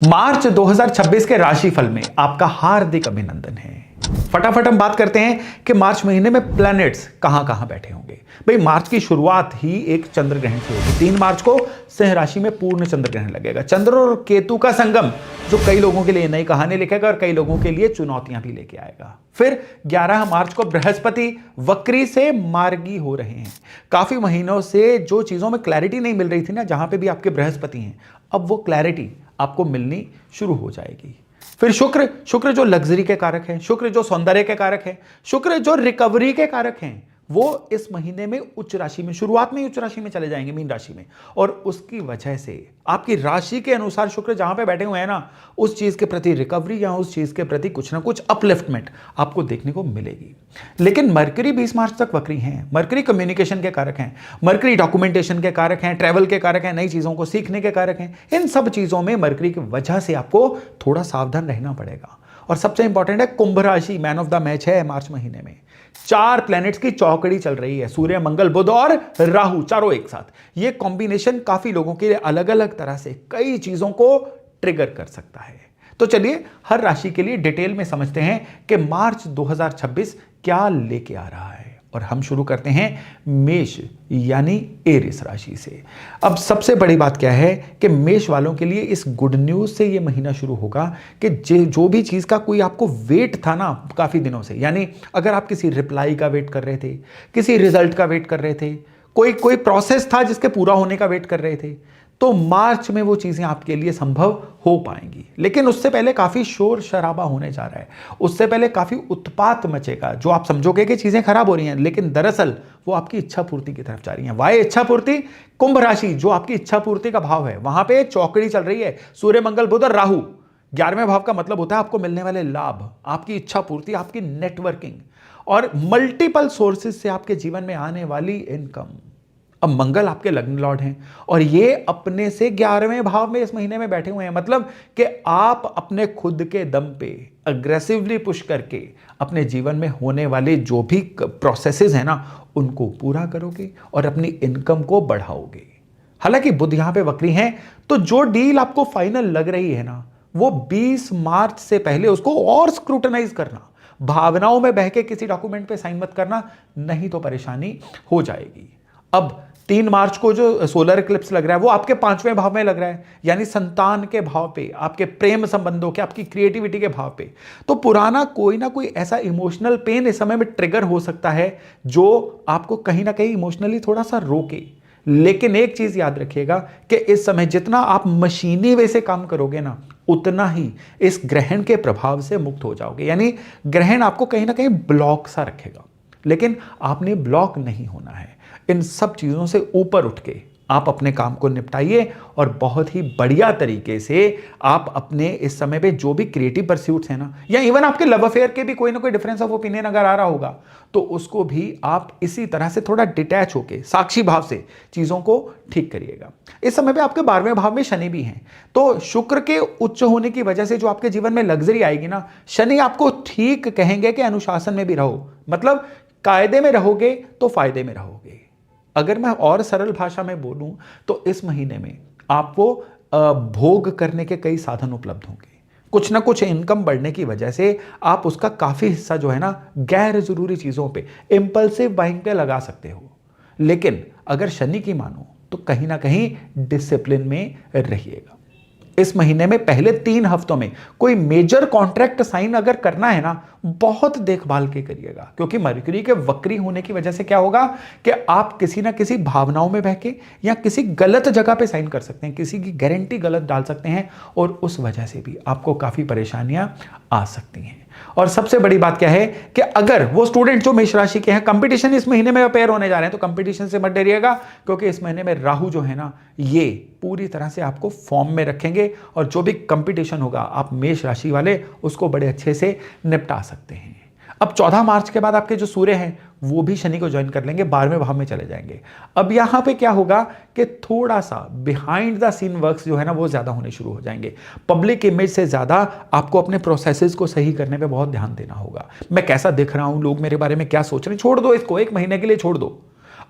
मार्च 2026 के राशिफल में आपका हार्दिक अभिनंदन है। फटाफट हम बात करते हैं कि मार्च महीने में प्लैनेट्स कहां कहां बैठे होंगे। भाई मार्च की शुरुआत ही एक चंद्र ग्रहण से होगी। 3 मार्च को सिंह राशि में पूर्ण चंद्र ग्रहण लगेगा। चंद्र और केतु का संगम जो कई लोगों के लिए नई कहानी लिखेगा और कई लोगों के लिए चुनौतियां भी लेके आएगा। फिर 11 मार्च को बृहस्पति वक्री से मार्गी हो रहे हैं। काफी महीनों से जो चीजों में क्लैरिटी नहीं मिल रही थी ना, जहां पे भी आपके बृहस्पति हैं, अब वो क्लैरिटी आपको मिलनी शुरू हो जाएगी। फिर शुक्र जो लग्जरी के कारक हैं, शुक्र जो सौंदर्य के कारक हैं, शुक्र जो रिकवरी के कारक हैं, वो इस महीने में उच्च राशि में, शुरुआत में उच्च राशि में चले जाएंगे, मीन राशि में। और उसकी वजह से आपकी राशि के अनुसार शुक्र जहां पे बैठे हुए हैं ना, उस चीज के प्रति रिकवरी या उस चीज के प्रति कुछ ना कुछ अपलिफ्टमेंट आपको देखने को मिलेगी। लेकिन मरकरी 20 मार्च तक वक्री हैं। मरकरी कम्युनिकेशन के कारक हैं, मरकरी डॉक्यूमेंटेशन के कारक हैं, ट्रैवल के कारक हैं, नई चीजों को सीखने के कारक हैं। इन सब चीजों में मरकरी की वजह से आपको थोड़ा सावधान रहना पड़ेगा। और सबसे इंपॉर्टेंट है, कुंभ राशि मैन ऑफ द मैच है मार्च महीने में। 4 प्लैनेट्स की चौकड़ी चल रही है, सूर्य, मंगल, बुध और राहु, चारों एक साथ। ये कॉम्बिनेशन काफी लोगों के लिए अलग अलग तरह से कई चीजों को ट्रिगर कर सकता है। तो चलिए हर राशि के लिए डिटेल में समझते हैं कि मार्च 2026 क्या लेके आ रहा है। और हम शुरू करते हैं मेष यानी एरिस राशि से। अब सबसे बड़ी बात क्या है कि मेष वालों के लिए इस गुड न्यूज से ये महीना शुरू होगा कि जो भी चीज का कोई आपको वेट था ना काफी दिनों से, यानी अगर आप किसी रिप्लाई का वेट कर रहे थे, किसी रिजल्ट का वेट कर रहे थे, कोई प्रोसेस था जिसके पूरा होने का वेट कर रहे थे, तो मार्च में वो चीजें आपके लिए संभव हो पाएंगी। लेकिन उससे पहले काफी शोर शराबा होने जा रहा है, उससे पहले काफी उत्पात मचेगा, जो आप समझोगे कि चीजें खराब हो रही हैं, लेकिन दरअसल वो आपकी इच्छा पूर्ति की तरफ जा रही हैं। वाय इच्छा पूर्ति, कुंभ राशि जो आपकी इच्छा पूर्ति का भाव है, वहां पे चौकड़ी चल रही है, सूर्य, मंगल, बुध और राहु। 11वें भाव का मतलब होता है आपको मिलने वाले लाभ, आपकी इच्छा पूर्ति, आपकी नेटवर्किंग और मल्टीपल सोर्सेज से आपके जीवन में आने वाली इनकम। अब मंगल आपके लग्न लॉर्ड हैं और ये अपने से 11वें भाव में इस महीने में बैठे हुए हैं। मतलब कि आप अपने खुद के दम पे अग्रेसिवली पुश करके अपने जीवन में होने वाले जो भी प्रोसेसेस हैं ना, उनको पूरा करोगे और अपनी इनकम को बढ़ाओगे। हालांकि बुध यहां पे वक्री हैं, तो जो डील आपको फाइनल लग रही है ना, वो 20 मार्च से पहले उसको और स्क्रूटनाइज करना, भावनाओं में बह के किसी डॉक्यूमेंट पे साइन मत करना, नहीं तो परेशानी हो जाएगी। अब 3 मार्च को जो सोलर इक्लिप्स लग रहा है वो आपके 5वें भाव में लग रहा है, यानी संतान के भाव पे, आपके प्रेम संबंधों के, आपकी क्रिएटिविटी के भाव पे। तो पुराना कोई ना कोई ऐसा इमोशनल पेन इस समय में ट्रिगर हो सकता है जो आपको कहीं ना कहीं इमोशनली थोड़ा सा रोके। लेकिन एक चीज याद रखिएगा कि इस समय जितना आप मशीनी वे से काम करोगे ना, उतना ही इस ग्रहण के प्रभाव से मुक्त हो जाओगे। यानी ग्रहण आपको कहीं ना कहीं ब्लॉक सा रखेगा, लेकिन आपने ब्लॉक नहीं होना है। इन सब चीजों से ऊपर उठ के आप अपने काम को निपटाइए और बहुत ही बढ़िया तरीके से आप अपने इस समय पे जो भी क्रिएटिव परस्यूट्स हैं ना, या इवन आपके लव अफेयर के भी कोई ना कोई डिफरेंस ऑफ ओपिनियन अगर आ रहा होगा, तो उसको भी आप इसी तरह से थोड़ा डिटैच होके साक्षी भाव से चीजों को ठीक करिएगा। इस समय पे आपके 12वें भाव में शनि भी हैं, तो शुक्र के उच्च होने की वजह से जो आपके जीवन में लग्जरी आएगी ना, शनि आपको ठीक कहेंगे कि अनुशासन में भी रहो, मतलब कायदे में रहोगे तो फायदे में रहोगे। अगर मैं और सरल भाषा में बोलूं तो इस महीने में आपको भोग करने के कई साधन उपलब्ध होंगे। कुछ ना कुछ इनकम बढ़ने की वजह से आप उसका काफी हिस्सा जो है ना, गैर जरूरी चीजों पे, इंपल्सिव बाइंग पे लगा सकते हो। लेकिन अगर शनि की मानो तो कहीं ना कहीं डिसिप्लिन में रहिएगा। इस महीने में पहले 3 हफ्तों में कोई मेजर कॉन्ट्रैक्ट साइन अगर करना है ना, बहुत देखभाल के करिएगा, क्योंकि मरकरी के वक्री होने की वजह से क्या होगा कि आप किसी ना किसी भावनाओं में बहके या किसी गलत जगह पे साइन कर सकते हैं, किसी की गारंटी गलत डाल सकते हैं और उस वजह से भी आपको काफी परेशानियां आ सकती हैं। और सबसे बड़ी बात क्या है कि अगर वो स्टूडेंट जो मेष राशि के हैं, कंपटीशन इस महीने में अपेयर होने जा रहे हैं, तो कंपटीशन से मत डरिएगा, क्योंकि इस महीने में राहु जो है ना, ये पूरी तरह से आपको फॉर्म में रखेंगे और जो भी कंपटीशन होगा आप मेष राशि वाले उसको बड़े अच्छे से निपटा सकते हैं। अब 14 मार्च के बाद आपके जो सूर्य हैं वो भी शनि को ज्वाइन कर लेंगे, 12वें भाव में चले जाएंगे। अब यहां पे क्या होगा कि थोड़ा सा बिहाइंड द सीन वर्क्स जो है ना, वो ज्यादा होने शुरू हो जाएंगे। पब्लिक इमेज से ज्यादा आपको अपने प्रोसेसेस को सही करने पे बहुत ध्यान देना होगा। मैं कैसा दिख रहा हूं, लोग मेरे बारे में क्या सोच रहे हैं, छोड़ दो इसको, 1 महीने के लिए छोड़ दो।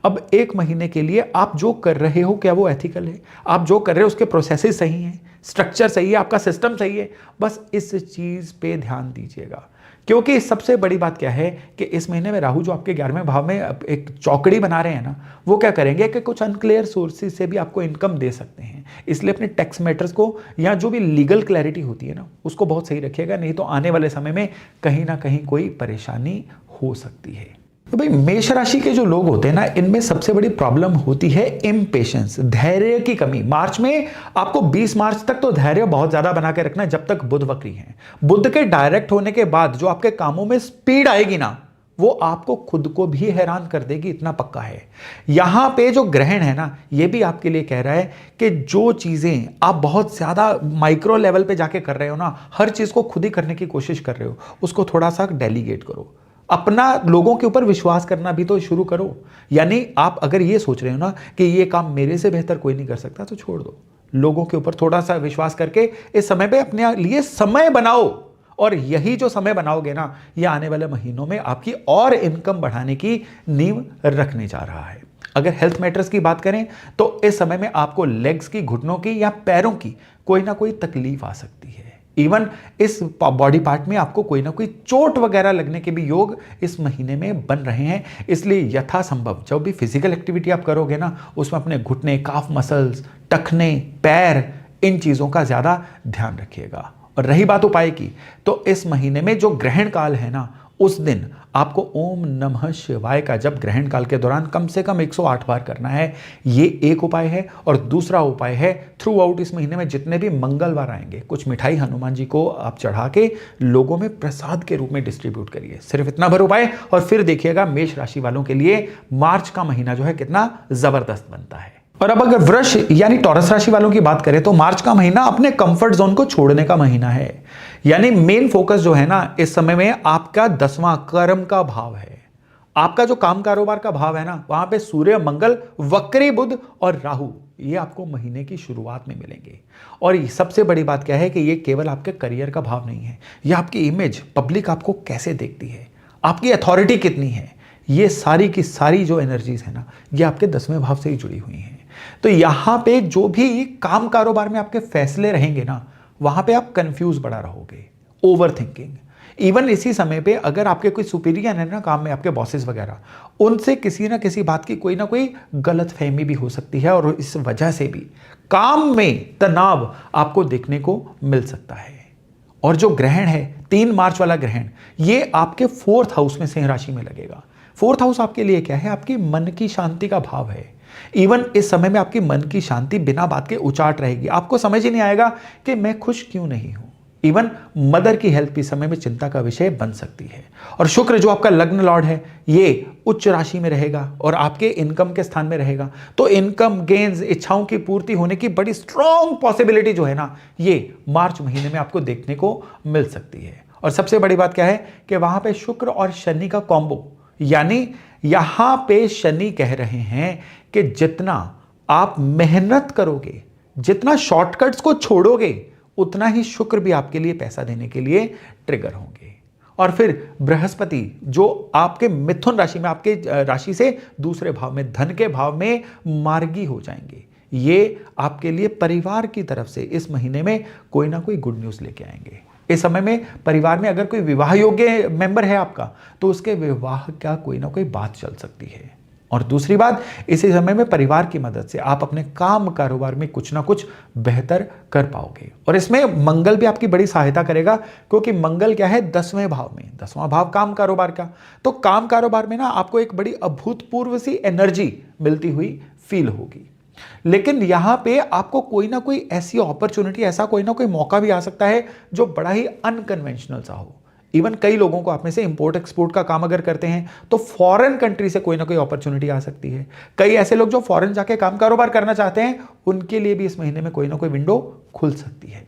अब 1 महीने के लिए आप जो कर रहे हो क्या वो एथिकल है, आप जो कर रहे हो उसके प्रोसेसेस सही हैं, स्ट्रक्चर सही है, आपका सिस्टम सही है। बस इस चीज पे ध्यान दीजिएगा, क्योंकि सबसे बड़ी बात क्या है कि इस महीने में राहु जो आपके 11वें भाव में एक चौकड़ी बना रहे हैं ना, वो क्या करेंगे कि कुछ अनक्लियर सोर्सेज से भी आपको इनकम दे सकते हैं। इसलिए अपने टैक्स मैटर्स को या जो भी लीगल क्लैरिटी होती है ना, उसको बहुत सही रखिएगा, नहीं तो आने वाले समय में कहीं ना कहीं कोई परेशानी हो सकती है। तो भाई मेष राशि के जो लोग होते हैं ना, इनमें सबसे बड़ी प्रॉब्लम होती है इम्पेशेंस, धैर्य की कमी। मार्च में आपको 20 मार्च तक तो धैर्य बहुत ज्यादा बना के रखना है, जब तक बुध वक्री है। बुध के डायरेक्ट होने के बाद जो आपके कामों में स्पीड आएगी ना, वो आपको खुद को भी हैरान कर देगी, इतना पक्का है। यहां पे जो ग्रहण है ना, ये भी आपके लिए कह रहा है कि जो चीजें आप बहुत ज्यादा माइक्रो लेवल पे जाके कर रहे हो ना, हर चीज को खुद ही करने की कोशिश कर रहे हो, उसको थोड़ा सा डेलीगेट करो। अपना लोगों के ऊपर विश्वास करना भी तो शुरू करो। यानी आप अगर ये सोच रहे हो ना कि ये काम मेरे से बेहतर कोई नहीं कर सकता, तो छोड़ दो। लोगों के ऊपर थोड़ा सा विश्वास करके इस समय पे अपने लिए समय बनाओ, और यही जो समय बनाओगे ना, ये आने वाले महीनों में आपकी और इनकम बढ़ाने की नींव रखने जा रहा है। अगर हेल्थ मैटर्स की बात करें तो इस समय में आपको लेग्स की, घुटनों की या पैरों की कोई ना कोई तकलीफ आ सकती है। इवन इस बॉडी पार्ट में आपको कोई ना कोई चोट वगैरह लगने के भी योग इस महीने में बन रहे हैं। इसलिए यथासंभव जब भी फिजिकल एक्टिविटी आप करोगे ना, उसमें अपने घुटने, काफ मसल्स, टखने, पैर, इन चीज़ों का ज़्यादा ध्यान रखिएगा। और रही बात उपाय की, तो इस महीने में जो ग्रहण काल है ना, उस दिन आपको ओम नमः शिवाय का जब ग्रहण काल के दौरान कम से कम 108 बार करना है। ये एक उपाय है। और दूसरा उपाय है, थ्रू आउट इस महीने में जितने भी मंगलवार आएंगे, कुछ मिठाई हनुमान जी को आप चढ़ा के लोगों में प्रसाद के रूप में डिस्ट्रीब्यूट करिए। सिर्फ इतना भर उपाय, और फिर देखिएगा मेष राशि वालों के लिए मार्च का महीना जो है कितना जबरदस्त बनता है। और अब अगर वृष यानी टॉरस राशि वालों की बात करें तो मार्च का महीना अपने कंफर्ट जोन को छोड़ने का महीना है। यानी मेन फोकस जो है ना, इस समय में आपका 10वां कर्म का भाव है। आपका जो काम कारोबार का भाव है ना, वहां पे सूर्य, मंगल, वक्री बुध और राहु, ये आपको महीने की शुरुआत में मिलेंगे। और सबसे बड़ी बात क्या है कि ये केवल आपके करियर का भाव नहीं है, ये आपकी इमेज, पब्लिक आपको कैसे देखती है, आपकी अथॉरिटी कितनी है, ये सारी की सारी जो एनर्जीज है ना, ये आपके 10वें भाव से ही जुड़ी हुई हैं। तो यहां पे जो भी काम कारोबार में आपके फैसले रहेंगे ना, वहां पे आप कंफ्यूज बड़ा रहोगे, ओवर थिंकिंग। इवन इसी समय पे अगर आपके कोई सुपीरियर है ना काम में, आपके बॉसेस वगैरह, उनसे किसी ना किसी बात की कोई ना कोई गलत फहमी भी हो सकती है, और इस वजह से भी काम में तनाव आपको देखने को मिल सकता है। और जो ग्रहण है 3 मार्च वाला ग्रहण, ये आपके 4th हाउस में, सिंह राशि में लगेगा। 4th हाउस आपके लिए क्या है? आपकी मन की शांति का भाव है। इवन इस समय में आपकी मन की शांति बिना बात के उचाट रहेगी। आपको समझ ही नहीं आएगा कि मैं खुश क्यों नहीं हूं। इवन मदर की हेल्थ भी समय में चिंता का विषय बन सकती है। और शुक्र जो आपका लग्न लॉर्ड है, ये उच्च राशि में रहेगा और आपके इनकम के स्थान में रहेगा। तो इनकम गेन्स, इच्छाओं की पूर्ति होने की बड़ी स्ट्रॉन्ग पॉसिबिलिटी जो है ना, ये मार्च महीने में आपको देखने को मिल सकती है। और सबसे बड़ी बात क्या है कि वहां पे शुक्र और शनि का कॉम्बो, यानी यहां पे शनि कह रहे हैं कि जितना आप मेहनत करोगे, जितना शॉर्टकट्स को छोड़ोगे, उतना ही शुक्र भी आपके लिए पैसा देने के लिए ट्रिगर होंगे। और फिर बृहस्पति जो आपके मिथुन राशि में, आपके राशि से दूसरे भाव में, धन के भाव में मार्गी हो जाएंगे। ये आपके लिए परिवार की तरफ से इस महीने में कोई ना कोई गुड न्यूज लेके आएंगे। इस समय में परिवार में अगर कोई विवाह योग्य मेंबर है आपका, तो उसके विवाह का कोई ना कोई बात चल सकती है। और दूसरी बात, इसी समय में परिवार की मदद से आप अपने काम कारोबार में कुछ ना कुछ बेहतर कर पाओगे। और इसमें मंगल भी आपकी बड़ी सहायता करेगा, क्योंकि मंगल क्या है? 10वें भाव में। 10वां भाव काम कारोबार का। तो काम कारोबार में ना आपको एक बड़ी अभूतपूर्व सी एनर्जी मिलती हुई फील होगी। लेकिन यहां पे आपको कोई ना कोई ऐसी अपॉर्चुनिटी, ऐसा कोई ना कोई मौका भी आ सकता है जो बड़ा ही अनकन्वेंशनल सा हो। इवन कई लोगों को, आप में से इंपोर्ट एक्सपोर्ट का काम अगर करते हैं, तो फॉरेन कंट्री से कोई ना कोई अपॉर्चुनिटी आ सकती है। कई ऐसे लोग जो फॉरेन जाके काम कारोबार करना चाहते हैं, उनके लिए भी इस महीने में कोई ना कोई विंडो खुल सकती है।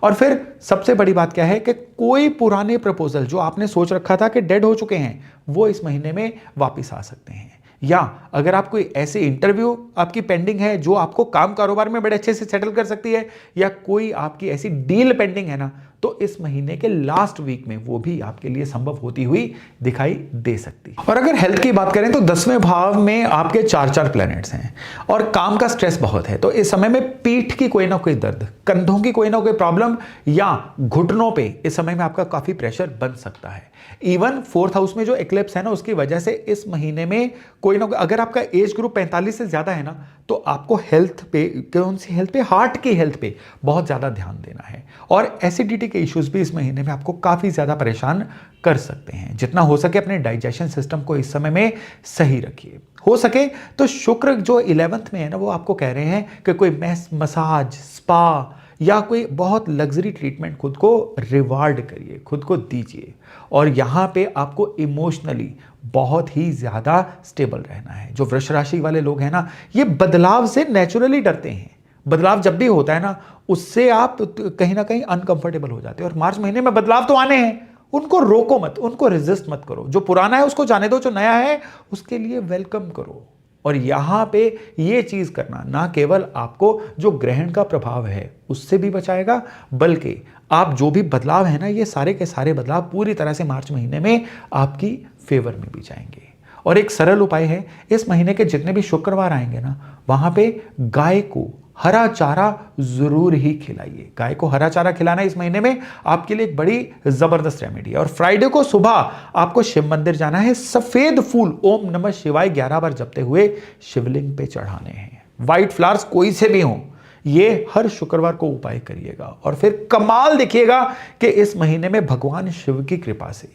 और फिर सबसे बड़ी बात क्या है कि कोई पुराने प्रपोजल जो आपने सोच रखा था कि डेड हो चुके हैं, वो इस महीने में वापस आ सकते हैं। या अगर आप कोई ऐसे इंटरव्यू आपकी पेंडिंग है जो आपको काम कारोबार में बड़े अच्छे से सेटल कर सकती है, या कोई आपकी ऐसी डील पेंडिंग है ना, तो इस महीने के लास्ट वीक में वो भी आपके लिए संभव होती हुई दिखाई दे सकती है। और अगर हेल्थ की बात करें तो 10वें भाव में आपके 4 प्लैनेट्स हैं और काम का स्ट्रेस बहुत है, तो इस समय में पीठ की कोई ना कोई दर्द, कंधों की कोई ना कोई प्रॉब्लम या घुटनों पे इस समय में आपका काफी प्रेशर बन सकता है। इवन 4th हाउस में जो एक्लिप्स है ना, उसकी वजह से इस महीने में कोई ना कोई, अगर आपका एज ग्रुप 45 से ज्यादा है ना, तो आपको हेल्थ पे, कौन सी हेल्थ पे, हार्ट की हेल्थ पे बहुत ज्यादा ध्यान देना है। और एसिडिटी के इश्यूज भी इस महीने में आपको काफी ज्यादा परेशान कर सकते हैं। जितना हो सके अपने डाइजेशन सिस्टम को इस समय में सही रखिए। हो सके तो शुक्र जो 11th में है ना, वो आपको कह रहे हैं कि कोई मसाज, स्पा या कोई बहुत लग्जरी ट्रीटमेंट खुद को रिवार्ड करिए, खुद को दीजिए। और यहाँ पे आपको इमोशनली बहुत ही ज़्यादा स्टेबल रहना है। जो वृष राशि वाले लोग हैं ना, ये बदलाव से नेचुरली डरते हैं। बदलाव जब भी होता है ना, उससे आप कहीं ना कहीं अनकंफर्टेबल हो जाते हैं। और मार्च महीने में बदलाव तो आने हैं, उनको रोको मत, उनको रेजिस्ट मत करो। जो पुराना है उसको जाने दो, जो नया है उसके लिए वेलकम करो। और यहां पे ये चीज करना ना केवल आपको जो ग्रहण का प्रभाव है उससे भी बचाएगा, बल्कि आप जो भी बदलाव है ना, ये सारे के सारे बदलाव पूरी तरह से मार्च महीने में आपकी फेवर में भी जाएंगे। और एक सरल उपाय है, इस महीने के जितने भी शुक्रवार आएंगे ना, वहां पे गाय को हरा चारा जरूर ही खिलाइए। गाय को हरा चारा खिलाना इस महीने में आपके लिए एक बड़ी जबरदस्त रेमेडी है। और फ्राइडे को सुबह आपको शिव मंदिर जाना है, सफेद फूल ओम नमः शिवाय 11 बार जपते हुए शिवलिंग पे चढ़ाने हैं। व्हाइट फ्लावर्स कोई से भी हों, ये हर शुक्रवार को उपाय करिएगा और फिर कमाल देखिएगा कि इस महीने में भगवान शिव की कृपा से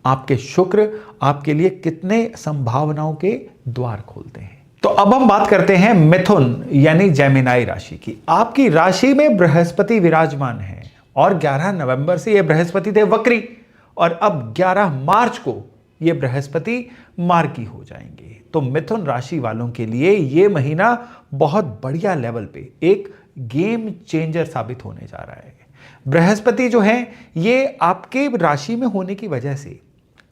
आपके शुक्र आपके लिए कितने संभावनाओं के द्वार खोलते हैं। तो अब हम बात करते हैं मिथुन यानी जेमिनाई राशि की। आपकी राशि में बृहस्पति विराजमान है और 11 नवंबर से ये बृहस्पति थे वक्री, और अब 11 मार्च को ये बृहस्पति मार्गी हो जाएंगे। तो मिथुन राशि वालों के लिए ये महीना बहुत बढ़िया लेवल पे एक गेम चेंजर साबित होने जा रहा है। बृहस्पति जो है ये आपके राशि में होने की वजह से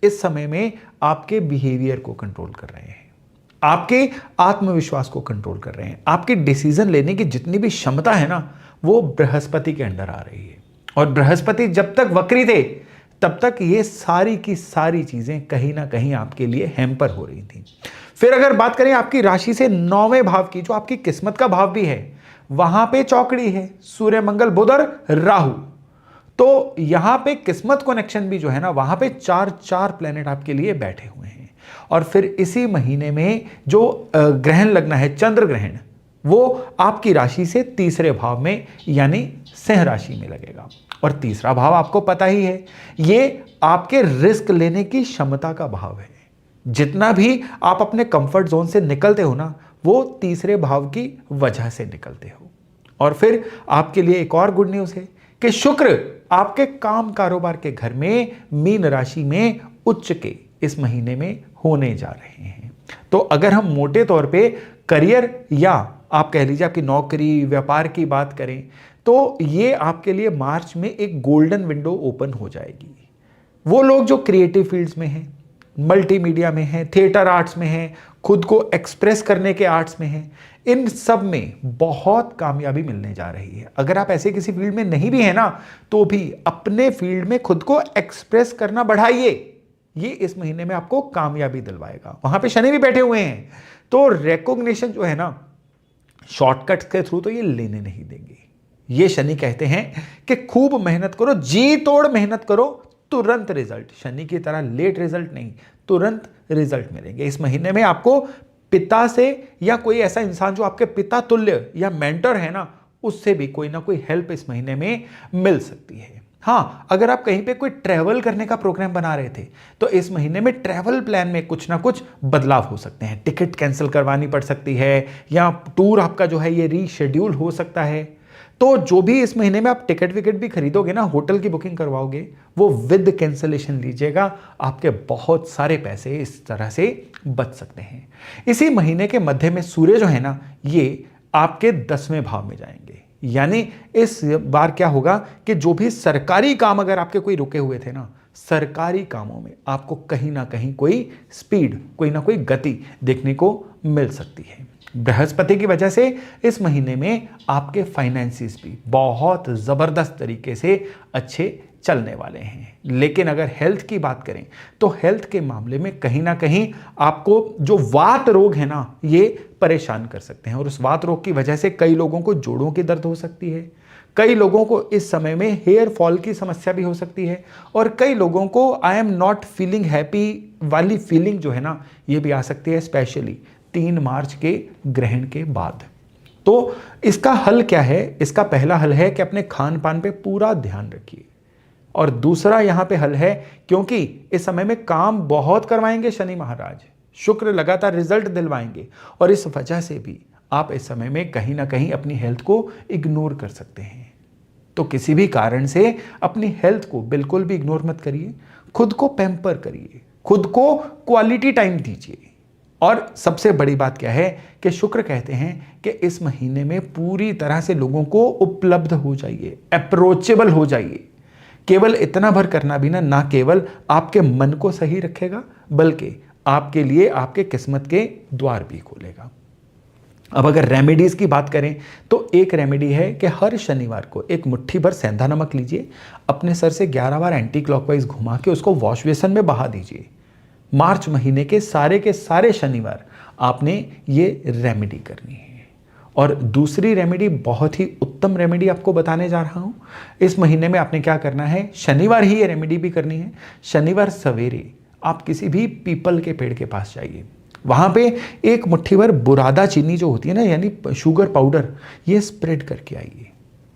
इस समय में आपके बिहेवियर को कंट्रोल कर रहे हैं, आपके आत्मविश्वास को कंट्रोल कर रहे हैं। आपकी डिसीजन लेने की जितनी भी क्षमता है ना, वो बृहस्पति के अंडर आ रही है। और बृहस्पति जब तक वक्री थे तब तक ये सारी की सारी चीजें कहीं ना कहीं आपके लिए हैम्पर हो रही थी। फिर अगर बात करें आपकी राशि से 9वें भाव की, जो आपकी किस्मत का भाव भी है, वहां पे चौकड़ी है सूर्य, मंगल, बुध और राहु। तो यहां पे किस्मत कनेक्शन भी जो है ना, वहां पे 4 प्लेनेट आपके लिए बैठे हुए हैं। और फिर इसी महीने में जो ग्रहण लगना है, चंद्र ग्रहण, वो आपकी राशि से 3रे भाव में यानी सिंह राशि में लगेगा। और 3रा भाव आपको पता ही है, ये आपके रिस्क लेने की क्षमता का भाव है। जितना भी आप अपने कंफर्ट जोन से निकलते हो ना, वो 3रे भाव की वजह से निकलते हो। और फिर आपके लिए एक और गुड न्यूज है कि शुक्र आपके काम कारोबार के घर में मीन राशि में उच्च के इस महीने में होने जा रहे हैं। तो अगर हम मोटे तौर पे करियर या आप कह लीजिए आपकी नौकरी, व्यापार की बात करें, तो ये आपके लिए मार्च में एक गोल्डन विंडो ओपन हो जाएगी। वो लोग जो क्रिएटिव फील्ड्स में हैं, मल्टीमीडिया में हैं, थिएटर आर्ट्स में हैं, खुद को एक्सप्रेस करने के आर्ट्स में हैं, इन सब में बहुत कामयाबी मिलने जा रही है। अगर आप ऐसे किसी फील्ड में नहीं भी है ना, तो भी अपने फील्ड में खुद को एक्सप्रेस करना बढ़ाइए। ये इस महीने में आपको कामयाबी दिलवाएगा। वहां पे शनि भी बैठे हुए हैं, तो रिकॉग्निशन जो है ना, शॉर्टकट्स के थ्रू तो ये लेने नहीं देंगे। ये शनि कहते हैं कि खूब मेहनत करो, जी तोड़ मेहनत करो, तुरंत रिजल्ट। शनि की तरह लेट रिजल्ट नहीं, तुरंत रिजल्ट मिलेंगे। इस महीने में आपको पिता से या कोई ऐसा इंसान जो आपके पिता तुल्य या मेंटर है ना, उससे भी कोई ना कोई हेल्प इस महीने में मिल सकती है। हाँ, अगर आप कहीं पे कोई ट्रैवल करने का प्रोग्राम बना रहे थे, तो इस महीने में ट्रैवल प्लान में कुछ ना कुछ बदलाव हो सकते हैं। टिकट कैंसिल करवानी पड़ सकती है, या टूर आपका जो है ये रीशेड्यूल हो सकता है। तो जो भी इस महीने में आप टिकट विकेट भी खरीदोगे ना, होटल की बुकिंग करवाओगे, वो विद कैंसिलेशन लीजिएगा। आपके बहुत सारे पैसे इस तरह से बच सकते हैं। इसी महीने के मध्य में सूर्य जो है ना, ये आपके 10वें भाव में जाएंगे। यानी इस बार क्या होगा कि जो भी सरकारी काम अगर आपके कोई रुके हुए थे ना, सरकारी कामों में आपको कहीं ना कहीं कोई स्पीड, कोई ना कोई गति देखने को मिल सकती है। बृहस्पति की वजह से इस महीने में आपके फाइनेंसिस भी बहुत ज़बरदस्त तरीके से अच्छे चलने वाले हैं। लेकिन अगर हेल्थ की बात करें तो हेल्थ के मामले में कहीं ना कहीं आपको जो वात रोग है ना, ये परेशान कर सकते हैं। और उस वात रोग की वजह से कई लोगों को जोड़ों की दर्द हो सकती है, कई लोगों को इस समय में हेयर फॉल की समस्या भी हो सकती है, और कई लोगों को I am not feeling happy वाली फीलिंग जो है ना, ये भी आ सकती है, स्पेशली 3 मार्च के ग्रहण के बाद। तो इसका हल क्या है? इसका पहला हल है कि अपने खान पान पे पूरा ध्यान रखिए। और दूसरा यहां पे हल है, क्योंकि इस समय में काम बहुत करवाएंगे शनि महाराज, शुक्र लगातार रिजल्ट दिलवाएंगे, और इस वजह से भी आप इस समय में कहीं ना कहीं अपनी हेल्थ को इग्नोर कर सकते हैं। तो किसी भी कारण से अपनी हेल्थ को बिल्कुल भी इग्नोर मत करिए, खुद को पैम्पर करिए, खुद को क्वालिटी टाइम दीजिए। और सबसे बड़ी बात क्या है कि शुक्र कहते हैं कि इस महीने में पूरी तरह से लोगों को उपलब्ध हो जाइए, अप्रोचेबल हो जाइए। केवल इतना भर करना भी ना केवल आपके मन को सही रखेगा, बल्कि आपके लिए आपके किस्मत के द्वार भी खोलेगा। अब अगर रेमेडीज की बात करें तो एक रेमेडी है कि हर शनिवार को एक मुट्ठी भर सेंधा नमक लीजिए, अपने सर से 11 बार एंटी क्लॉकवाइज घुमा के उसको वॉश बेसन में बहा दीजिए। मार्च महीने के सारे शनिवार आपने ये रेमेडी करनी है। और दूसरी रेमेडी, बहुत ही उत्तम रेमेडी आपको बताने जा रहा हूं। इस महीने में आपने क्या करना है, शनिवार ही ये रेमेडी भी करनी है। शनिवार सवेरे आप किसी भी पीपल के पेड़ के पास जाइए, वहां पे एक मुट्ठी भर बुरादा चीनी जो होती है ना, यानी शुगर पाउडर, ये स्प्रेड करके आइए।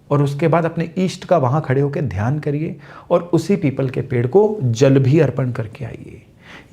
और उसके बाद अपने ईष्ट का वहां खड़े होकर ध्यान करिए और उसी पीपल के पेड़ को जल भी अर्पण करके आइए।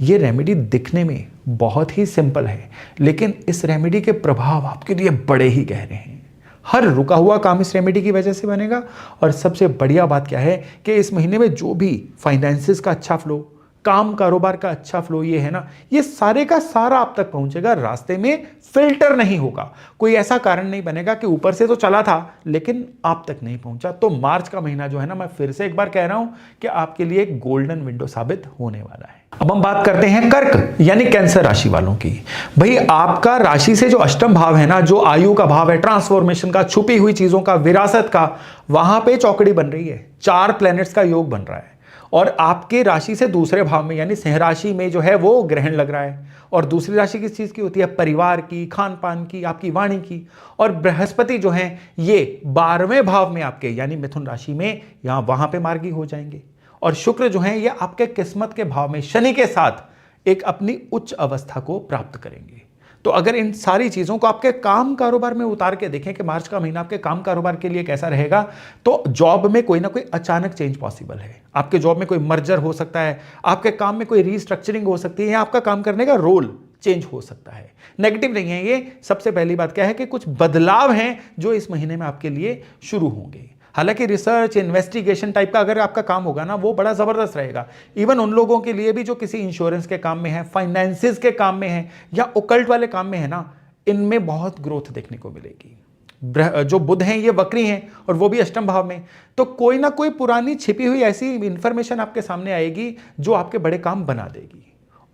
ये रेमेडी दिखने में बहुत ही सिंपल है, लेकिन इस रेमेडी के प्रभाव आपके लिए बड़े ही गहरे हैं। हर रुका हुआ काम इस रेमेडी की वजह से बनेगा। और सबसे बढ़िया बात क्या है कि इस महीने में जो भी फाइनेंसिस का अच्छा फ्लो, काम कारोबार का अच्छा फ्लो ये है ना, ये सारे का सारा आप तक पहुंचेगा। रास्ते में फिल्टर नहीं होगा, कोई ऐसा कारण नहीं बनेगा कि ऊपर से तो चला था लेकिन आप तक नहीं पहुंचा। तो मार्च का महीना जो है ना, मैं फिर से एक बार कह रहा हूं कि आपके लिए एक गोल्डन विंडो साबित होने वाला है। अब हम बात करते हैं कर्क यानी कैंसर राशि वालों की। भाई आपका राशि से जो अष्टम भाव है ना, जो आयु का भाव है, ट्रांसफॉर्मेशन का, छुपी हुई चीजों का, विरासत का, वहां पे चौकड़ी बन रही है। 4 प्लैनेट्स का योग बन रहा है और आपके राशि से दूसरे भाव में यानी सिंह राशि में जो है वो ग्रहण लग रहा है। और दूसरी राशि किस चीज की होती है? परिवार की, खान पान की, आपकी वाणी की। और बृहस्पति जो है ये 12वें भाव में आपके यानी मिथुन राशि में यहां वहां पे मार्गी हो जाएंगे। और शुक्र जो है ये आपके किस्मत के भाव में शनि के साथ एक अपनी उच्च अवस्था को प्राप्त करेंगे। तो अगर इन सारी चीजों को आपके काम कारोबार में उतार के देखें कि मार्च का महीना आपके काम कारोबार के लिए कैसा रहेगा, तो जॉब में कोई ना कोई अचानक चेंज पॉसिबल है। आपके जॉब में कोई मर्जर हो सकता है, आपके काम में कोई रीस्ट्रक्चरिंग हो सकती है, या आपका काम करने का रोल चेंज हो सकता है। नेगेटिव नहीं है ये। सबसे पहली बात क्या है कि कुछ बदलाव हैं जो इस महीने में आपके लिए शुरू होंगे। हालांकि रिसर्च, इन्वेस्टिगेशन टाइप का अगर आपका काम होगा ना, वो बड़ा जबरदस्त रहेगा। इवन उन लोगों के लिए भी जो किसी इंश्योरेंस के काम में है, फाइनेंसिस के काम में है, या ओकल्ट वाले काम में है ना, इनमें बहुत ग्रोथ देखने को मिलेगी। जो बुध हैं ये वक्री हैं और वो भी अष्टम भाव में, तो कोई ना कोई पुरानी छिपी हुई ऐसी इंफॉर्मेशन आपके सामने आएगी जो आपके बड़े काम बना देगी।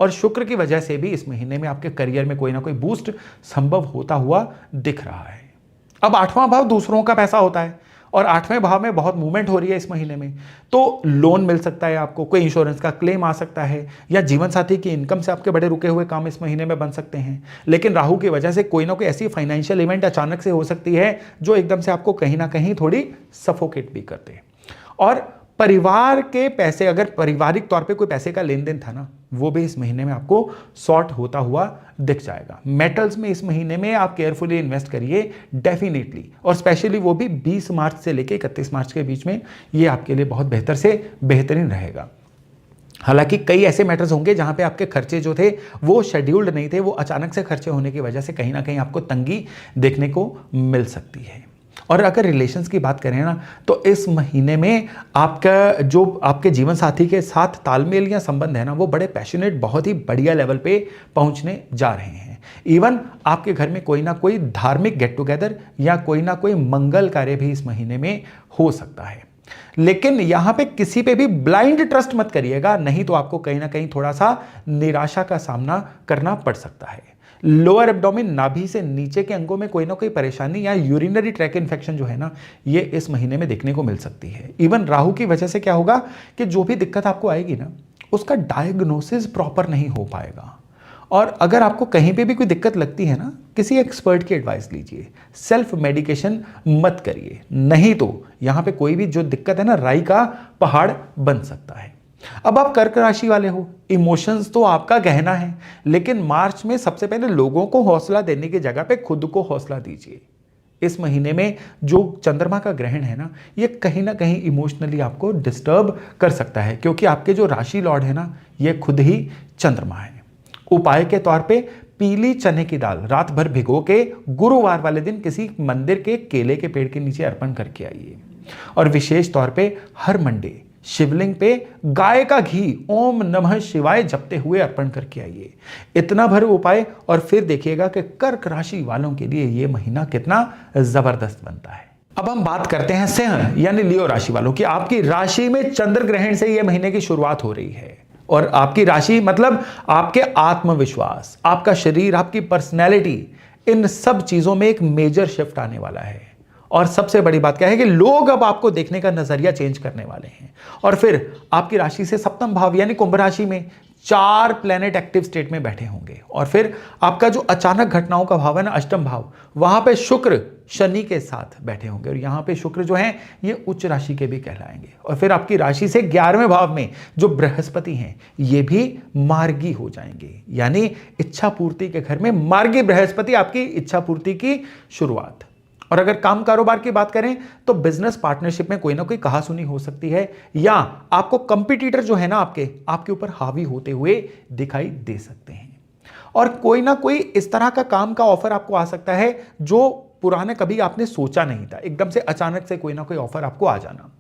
और शुक्र की वजह से भी इस महीने में आपके करियर में कोई ना कोई बूस्ट संभव होता हुआ दिख रहा है। अब 8वां भाव दूसरों का पैसा होता है और 8वें भाव में बहुत मूवमेंट हो रही है इस महीने में, तो लोन मिल सकता है आपको, कोई इंश्योरेंस का क्लेम आ सकता है, या जीवन साथी की इनकम से आपके बड़े रुके हुए काम इस महीने में बन सकते हैं। लेकिन राहु की वजह से कोई ना कोई ऐसी फाइनेंशियल इवेंट अचानक से हो सकती है जो एकदम से आपको कहीं ना कहीं थोड़ी सफोकेट भी करते हैं। और परिवार के पैसे, अगर पारिवारिक तौर पे कोई पैसे का लेन देन था ना, वो भी इस महीने में आपको सॉर्ट होता हुआ दिख जाएगा। मेटल्स में इस महीने में आप केयरफुली इन्वेस्ट करिए डेफिनेटली, और स्पेशली वो भी 20 मार्च से लेकर 31 मार्च के बीच में, ये आपके लिए बहुत बेहतर से बेहतरीन रहेगा। हालांकि कई ऐसे मैटर्स होंगे जहां पे आपके खर्चे जो थे वो शेड्यूल्ड नहीं थे, वो अचानक से खर्चे होने की वजह से कहीं ना कहीं आपको तंगी देखने को मिल सकती है। और अगर रिलेशंस की बात करें ना, तो इस महीने में आपका जो आपके जीवन साथी के साथ तालमेल या संबंध है ना, वो बड़े पैशनेट, बहुत ही बढ़िया लेवल पे पहुंचने जा रहे हैं। इवन आपके घर में कोई ना कोई धार्मिक गेट टुगेदर या कोई ना कोई मंगल कार्य भी इस महीने में हो सकता है। लेकिन यहां पे किसी पे भी ब्लाइंड ट्रस्ट मत करिएगा, नहीं तो आपको कहीं ना कहीं थोड़ा सा निराशा का सामना करना पड़ सकता है। लोअर एब्डोमेन, नाभि से नीचे के अंगों में कोई ना कोई परेशानी या यूरिनरी ट्रैक इन्फेक्शन जो है ना, ये इस महीने में देखने को मिल सकती है। इवन राहु की वजह से क्या होगा कि जो भी दिक्कत आपको आएगी ना, उसका डायग्नोसिस प्रॉपर नहीं हो पाएगा। और अगर आपको कहीं पे भी कोई दिक्कत लगती है ना, किसी एक्सपर्ट की एडवाइस लीजिए, सेल्फ मेडिकेशन मत करिए, नहीं तो यहां पे कोई भी जो दिक्कत है ना, राई का पहाड़ बन सकता है। अब आप कर्क राशि वाले हो, इमोशंस तो आपका गहना है, लेकिन मार्च में सबसे पहले लोगों को हौसला देने की जगह पे खुद को हौसला दीजिए। इस महीने में जो चंद्रमा का ग्रहण है ना, ये कहीं ना कहीं इमोशनली आपको डिस्टर्ब कर सकता है, क्योंकि आपके जो राशि लॉर्ड है ना, ये खुद ही चंद्रमा है। उपाय के तौर पे पीली चने की दाल रात भर भिगो के गुरुवार वाले दिन किसी मंदिर के केले के पेड़ के नीचे अर्पण करके आइए। और विशेष तौर पे हर मंडे शिवलिंग पे गाय का घी ओम नमः शिवाय जपते हुए अर्पण करके आइए। इतना भर उपाय और फिर देखिएगा कि कर्क राशि वालों के लिए यह महीना कितना जबरदस्त बनता है। अब हम बात करते हैं सिंह यानी लियो राशि वालों की। आपकी राशि में चंद्र ग्रहण से यह महीने की शुरुआत हो रही है, और आपकी राशि मतलब आपके आत्मविश्वास, आपका शरीर, आपकी पर्सनैलिटी, इन सब चीजों में एक मेजर शिफ्ट आने वाला है। और सबसे बड़ी बात क्या है कि लोग अब आपको देखने का नजरिया चेंज करने वाले हैं। और फिर आपकी राशि से सप्तम भाव यानी कुंभ राशि में 4 प्लैनेट एक्टिव स्टेट में बैठे होंगे। और फिर आपका जो अचानक घटनाओं का भाव है ना, अष्टम भाव, वहां पे शुक्र शनि के साथ बैठे होंगे, और यहां पे शुक्र जो है ये उच्च राशि के भी कहलाएंगे। और फिर आपकी राशि से 11वें भाव में जो बृहस्पति हैं, ये भी मार्गी हो जाएंगे, यानी इच्छा पूर्ति के घर में मार्गी बृहस्पति, आपकी इच्छा पूर्ति की शुरुआत। और अगर काम कारोबार की बात करें तो बिजनेस पार्टनरशिप में कोई ना कोई कहासुनी हो सकती है, या आपको कंपटीटर जो है ना आपके ऊपर हावी होते हुए दिखाई दे सकते हैं। और कोई ना कोई इस तरह का काम का ऑफर आपको आ सकता है जो पुराने कभी आपने सोचा नहीं था, एकदम से अचानक से कोई ना कोई ऑफर आपको आ जाना।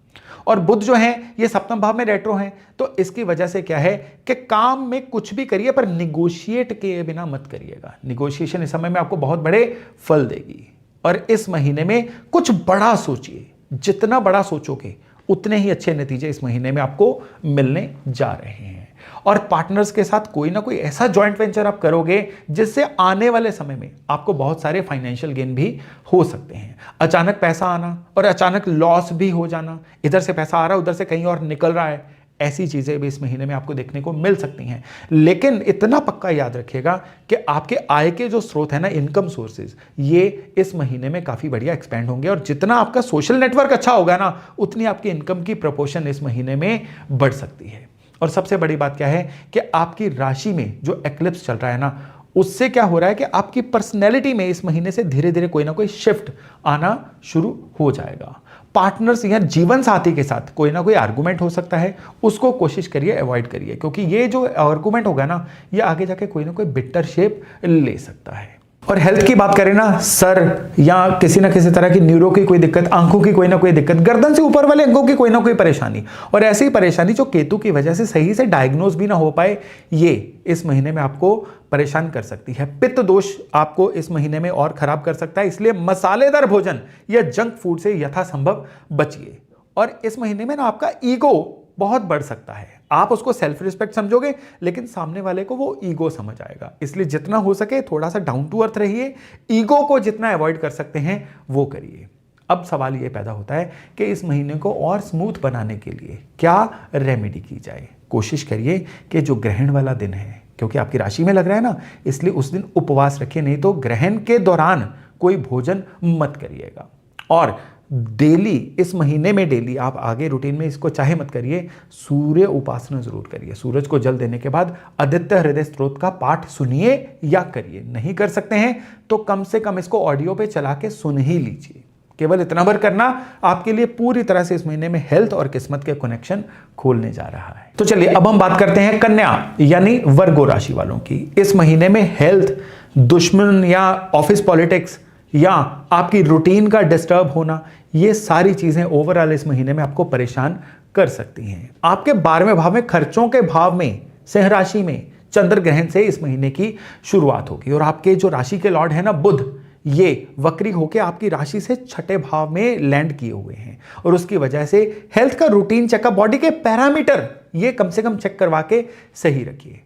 और बुध जो है ये सप्तम भाव में रेट्रो हैं, तो इसकी वजह से क्या है कि काम में कुछ भी करिए पर निगोशिएट किए बिना मत करिएगा। निगोशिएशन इस समय में आपको बहुत बड़े फल देगी। और इस महीने में कुछ बड़ा सोचिए, जितना बड़ा सोचोगे उतने ही अच्छे नतीजे इस महीने में आपको मिलने जा रहे हैं। और पार्टनर्स के साथ कोई ना कोई ऐसा जॉइंट वेंचर आप करोगे जिससे आने वाले समय में आपको बहुत सारे फाइनेंशियल गेन भी हो सकते हैं। अचानक पैसा आना और अचानक लॉस भी हो जाना, इधर से पैसा आ रहा है उधर से कहीं और निकल रहा है, ऐसी चीजें भी इस महीने में आपको देखने को मिल सकती हैं। लेकिन इतना पक्का याद रखिएगा कि आपके आय के जो स्रोत है ना, इनकम सोर्सेज, ये इस महीने में काफी बढ़िया एक्सपेंड होंगे। और जितना आपका सोशल नेटवर्क अच्छा होगा ना, उतनी आपकी इनकम की प्रोपोर्शन इस महीने में बढ़ सकती है। और सबसे बड़ी बात क्या है कि आपकी राशि में जो एक्लिप्स चल रहा है ना, उससे क्या हो रहा है कि आपकी पर्सनैलिटी में इस महीने से धीरे धीरे कोई ना कोई शिफ्ट आना शुरू हो जाएगा। पार्टनर्स या जीवन साथी के साथ कोई ना कोई आर्गुमेंट हो सकता है, उसको कोशिश करिए अवॉइड करिए, क्योंकि ये जो आर्गुमेंट होगा ना, ये आगे जाके कोई ना कोई बिटर शेप ले सकता है। और हेल्थ की बात करें ना, सर या किसी ना किसी तरह की न्यूरो की कोई दिक्कत, आंखों की कोई ना कोई दिक्कत, गर्दन से ऊपर वाले अंगों की कोई ना कोई परेशानी, और ऐसी परेशानी जो केतु की वजह से सही से डायग्नोज भी ना हो पाए, ये इस महीने में आपको परेशान कर सकती है। पित्त दोष आपको इस महीने में और खराब कर सकता है, इसलिए मसालेदार भोजन या जंक फूड से यथासंभव बचिए। और इस महीने में ना आपका ईगो बहुत बढ़ सकता है। आप उसको सेल्फ रिस्पेक्ट समझोगे, लेकिन सामने वाले को वो ईगो समझ आएगा। इसलिए जितना हो सके थोड़ा सा डाउन टू अर्थ रहिए, ईगो को जितना अवॉइड कर सकते हैं वो करिए। अब सवाल ये पैदा होता है कि इस महीने को और स्मूथ बनाने के लिए क्या रेमेडी की जाए। कोशिश करिए कि जो ग्रहण वाला दिन है, क्योंकि आपकी राशि में लग रहा है ना, इसलिए उस दिन उपवास रखिए, नहीं तो ग्रहण के दौरान कोई भोजन मत करिएगा। और डेली, इस महीने में डेली आप आगे रूटीन में इसको चाहे मत करिए, सूर्य उपासना जरूर करिए। सूरज को जल देने के बाद आदित्य हृदय स्तोत्र का पाठ सुनिए या करिए। नहीं कर सकते हैं तो कम से कम इसको ऑडियो पे चला के सुन ही लीजिए। केवल इतना भर करना आपके लिए पूरी तरह से इस महीने में हेल्थ और किस्मत के कनेक्शन खोलने जा रहा है। तो चलिए अब हम बात करते हैं कन्या यानी वर्गो राशि वालों की। इस महीने में हेल्थ, दुश्मन या ऑफिस पॉलिटिक्स या आपकी रूटीन का डिस्टर्ब होना, ये सारी चीजें ओवरऑल इस महीने में आपको परेशान कर सकती हैं। आपके 12वें भाव में खर्चों के भाव में सिंह राशि में चंद्र ग्रहण से इस महीने की शुरुआत होगी। और आपके जो राशि के लॉर्ड है ना बुध, ये वक्री होकर आपकी राशि से छठे भाव में लैंड किए हुए हैं और उसकी वजह से हेल्थ का रूटीन चेकअप, बॉडी के पैरामीटर ये कम से कम चेक करवा के सही रखिए।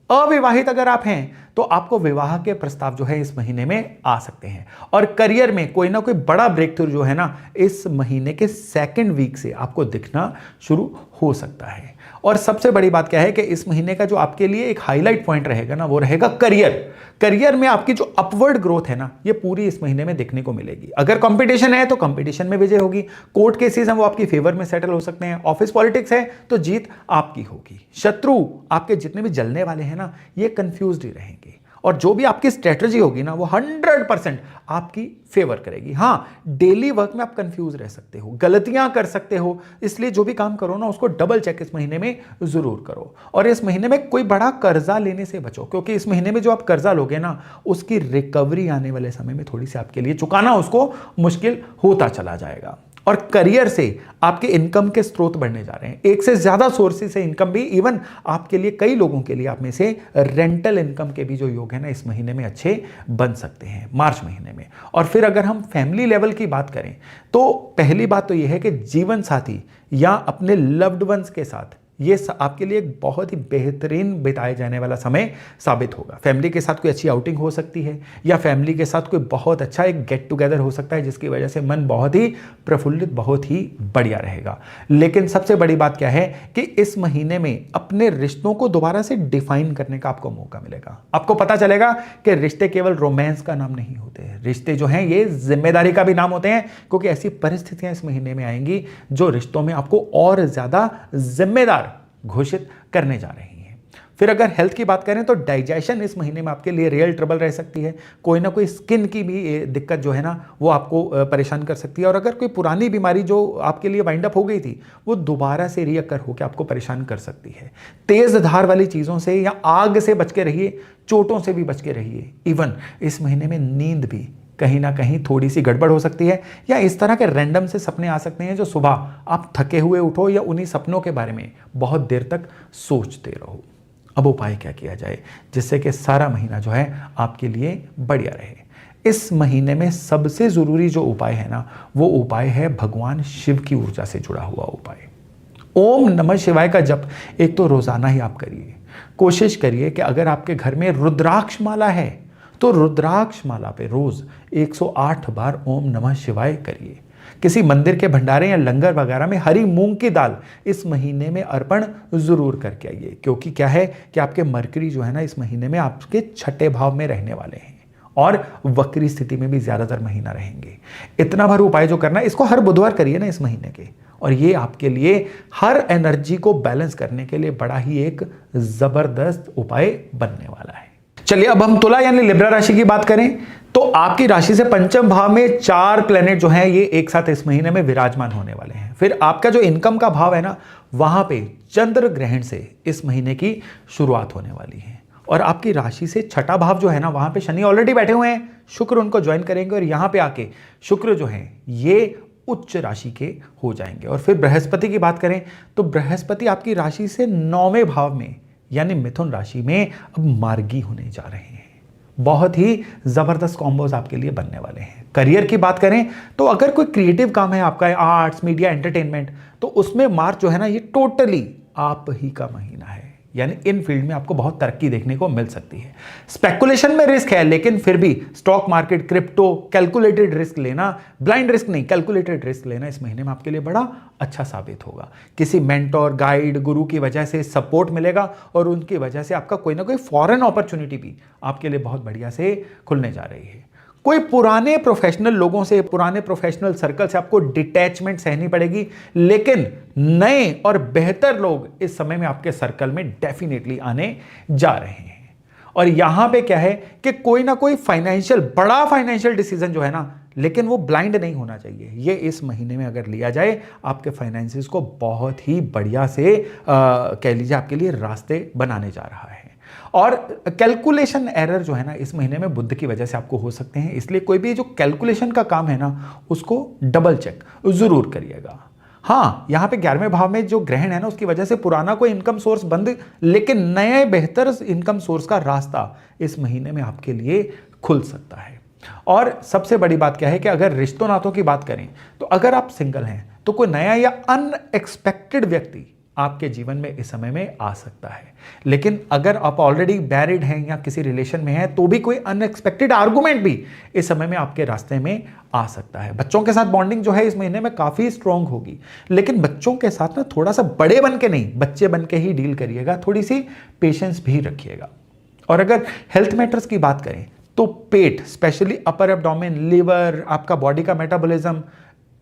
अविवाहित अगर आप हैं तो आपको विवाह के प्रस्ताव जो है इस महीने में आ सकते हैं और करियर में कोई ना कोई बड़ा ब्रेक थ्रू जो है ना इस महीने के सेकंड वीक से आपको दिखना शुरू हो सकता है। और सबसे बड़ी बात क्या है कि इस महीने का जो आपके लिए एक हाईलाइट पॉइंट रहेगा ना वो रहेगा करियर में आपकी जो अपवर्ड ग्रोथ है ना ये पूरी इस महीने में देखने को मिलेगी। अगर कंपटीशन है तो कंपटीशन में विजय होगी, कोर्ट केसेस हैं वो आपकी फेवर में सेटल हो सकते हैं, ऑफिस पॉलिटिक्स है तो जीत आपकी होगी, शत्रु आपके जितने भी जलने वाले हैं ना ये कंफ्यूज्ड ही रहेंगे और जो भी आपकी स्ट्रेटजी होगी ना वो 100% आपकी फेवर करेगी। हाँ, डेली वर्क में आप कंफ्यूज रह सकते हो, गलतियां कर सकते हो, इसलिए जो भी काम करो ना उसको डबल चेक इस महीने में जरूर करो। और इस महीने में कोई बड़ा कर्जा लेने से बचो क्योंकि इस महीने में जो आप कर्जा लोगे ना उसकी रिकवरी आने वाले समय में थोड़ी सी आपके लिए चुकाना उसको मुश्किल होता चला जाएगा। और करियर से आपके इनकम के स्रोत बढ़ने जा रहे हैं, एक से ज्यादा सोर्सेज से इनकम भी, इवन आपके लिए कई लोगों के लिए आप में से रेंटल इनकम के भी जो योग है ना इस महीने में अच्छे बन सकते हैं मार्च महीने में। और फिर अगर हम फैमिली लेवल की बात करें तो पहली बात तो यह है कि जीवन साथी या अपने लव्ड वंस के साथ ये आपके लिए एक बहुत ही बेहतरीन बिताए जाने वाला समय साबित होगा। फैमिली के साथ कोई अच्छी आउटिंग हो सकती है या फैमिली के साथ कोई बहुत अच्छा एक गेट टुगेदर हो सकता है जिसकी वजह से मन बहुत ही प्रफुल्लित, बहुत ही बढ़िया रहेगा। लेकिन सबसे बड़ी बात क्या है कि इस महीने में अपने रिश्तों को दोबारा से डिफाइन करने का आपको मौका मिलेगा। आपको पता चलेगा कि रिश्ते केवल रोमांस का नाम नहीं होते, रिश्ते जो हैं ये जिम्मेदारी का भी नाम होते हैं क्योंकि ऐसी परिस्थितियां इस महीने में आएंगी जो रिश्तों में आपको और ज्यादा जिम्मेदार घोषित करने जा रही हैं। फिर अगर हेल्थ की बात करें तो डाइजेशन इस महीने में आपके लिए रियल ट्रबल रह सकती है, कोई ना कोई स्किन की भी दिक्कत जो है ना वो आपको परेशान कर सकती है और अगर कोई पुरानी बीमारी जो आपके लिए वाइंड अप हो गई थी वो दोबारा से रिअकर होकर आपको परेशान कर सकती है। तेज धार वाली चीज़ों से या आग से बच के रहिए, चोटों से भी बच के रहिए। इवन इस महीने में नींद भी कहीं ना कहीं थोड़ी सी गड़बड़ हो सकती है या इस तरह के रैंडम से सपने आ सकते हैं जो सुबह आप थके हुए उठो या उन्हीं सपनों के बारे में बहुत देर तक सोचते रहो। अब उपाय क्या किया जाए जिससे कि सारा महीना जो है आपके लिए बढ़िया रहे। इस महीने में सबसे जरूरी जो उपाय है ना वो उपाय है भगवान शिव की ऊर्जा से जुड़ा हुआ उपाय। ओम नमः शिवाय का जप एक तो रोजाना ही आप करिए। कोशिश करिए कि अगर आपके घर में रुद्राक्ष माला है तो रुद्राक्ष माला पे रोज 108 बार ओम नमः शिवाय करिए। किसी मंदिर के भंडारे या लंगर वगैरह में हरी मूंग की दाल इस महीने में अर्पण जरूर करके आइए क्योंकि क्या है कि आपके मरकरी जो है ना इस महीने में आपके छठे भाव में रहने वाले हैं और वक्री स्थिति में भी ज्यादातर महीना रहेंगे। इतना भर उपाय जो करना है इसको हर बुधवार करिए ना इस महीने के, और ये आपके लिए हर एनर्जी को बैलेंस करने के लिए बड़ा ही एक जबरदस्त उपाय बनने वाला है। चलिए अब हम तुला यानी लिब्रा राशि की बात करें तो आपकी राशि से पंचम भाव में 4 प्लेनेट जो हैं ये एक साथ इस महीने में विराजमान होने वाले हैं। फिर आपका जो इनकम का भाव है ना वहां पे चंद्र ग्रहण से इस महीने की शुरुआत होने वाली है और आपकी राशि से छठा भाव जो है ना वहां पे शनि ऑलरेडी बैठे हुए हैं, शुक्र उनको ज्वाइन करेंगे और यहां पे आके शुक्र जो है ये उच्च राशि के हो जाएंगे। और फिर बृहस्पति की बात करें तो बृहस्पति आपकी राशि से 9वें भाव में यानी मिथुन राशि में अब मार्गी होने जा रहे हैं। बहुत ही जबरदस्त कॉम्बोज आपके लिए बनने वाले हैं। करियर की बात करें तो अगर कोई क्रिएटिव काम है आपका, आर्ट्स, मीडिया, एंटरटेनमेंट, तो उसमें मार्च जो है ना ये टोटली आप ही का महीना है, यानी इन फील्ड में आपको बहुत तरक्की देखने को मिल सकती है। स्पेकुलेशन में रिस्क है लेकिन फिर भी stock market, crypto, calculated risk लेना, ब्लाइंड रिस्क नहीं, कैलकुलेटेड रिस्क लेना इस महीने में आपके लिए बड़ा अच्छा साबित होगा। किसी मेंटोर, गाइड, गुरु की वजह से सपोर्ट मिलेगा और उनकी वजह से आपका कोई ना कोई फॉरेन अपॉर्चुनिटी भी आपके लिए बहुत बढ़िया से खुलने जा रही है। कोई पुराने प्रोफेशनल लोगों से, पुराने प्रोफेशनल सर्कल से आपको डिटैचमेंट सहनी पड़ेगी, लेकिन नए और बेहतर लोग इस समय में आपके सर्कल में डेफिनेटली आने जा रहे हैं। और यहां पे क्या है कि कोई ना कोई बड़ा फाइनेंशियल डिसीजन जो है ना, लेकिन वो ब्लाइंड नहीं होना चाहिए। ये इस महीने में अगर लिया जाए आपके फाइनेंसिस को बहुत ही बढ़िया से कह लीजिए आपके लिए रास्ते बनाने जा रहा है। और कैलकुलेशन एरर जो है ना इस महीने में बुध की वजह से आपको हो सकते हैं, इसलिए कोई भी जो कैलकुलेशन का काम है ना उसको डबल चेक जरूर करिएगा। हाँ, यहां पे 11वें भाव में जो ग्रहण है ना उसकी वजह से पुराना कोई इनकम सोर्स बंद, लेकिन नए बेहतर इनकम सोर्स का रास्ता इस महीने में आपके लिए खुल सकता है। और सबसे बड़ी बात क्या है कि अगर रिश्तों नातों की बात करें तो अगर आप सिंगल हैं तो कोई नया या अनएक्सपेक्टेड व्यक्ति आपके जीवन में इस समय में आ सकता है। लेकिन अगर आप ऑलरेडी मैरिड हैं या किसी रिलेशन में हैं तो भी कोई अनएक्सपेक्टेड आर्गुमेंट भी इस समय में आपके रास्ते में आ सकता है। बच्चों के साथ बॉन्डिंग जो है इस महीने में काफी स्ट्रांग होगी, लेकिन बच्चों के साथ ना थोड़ा सा बड़े बन के नहीं, बच्चे बन के ही डील करिएगा, थोड़ी सी पेशेंस भी रखिएगा। और अगर हेल्थ मैटर्स की बात करें तो पेट, स्पेशली अपर एब्डोमेन, लिवर, आपका बॉडी का मेटाबॉलिज्म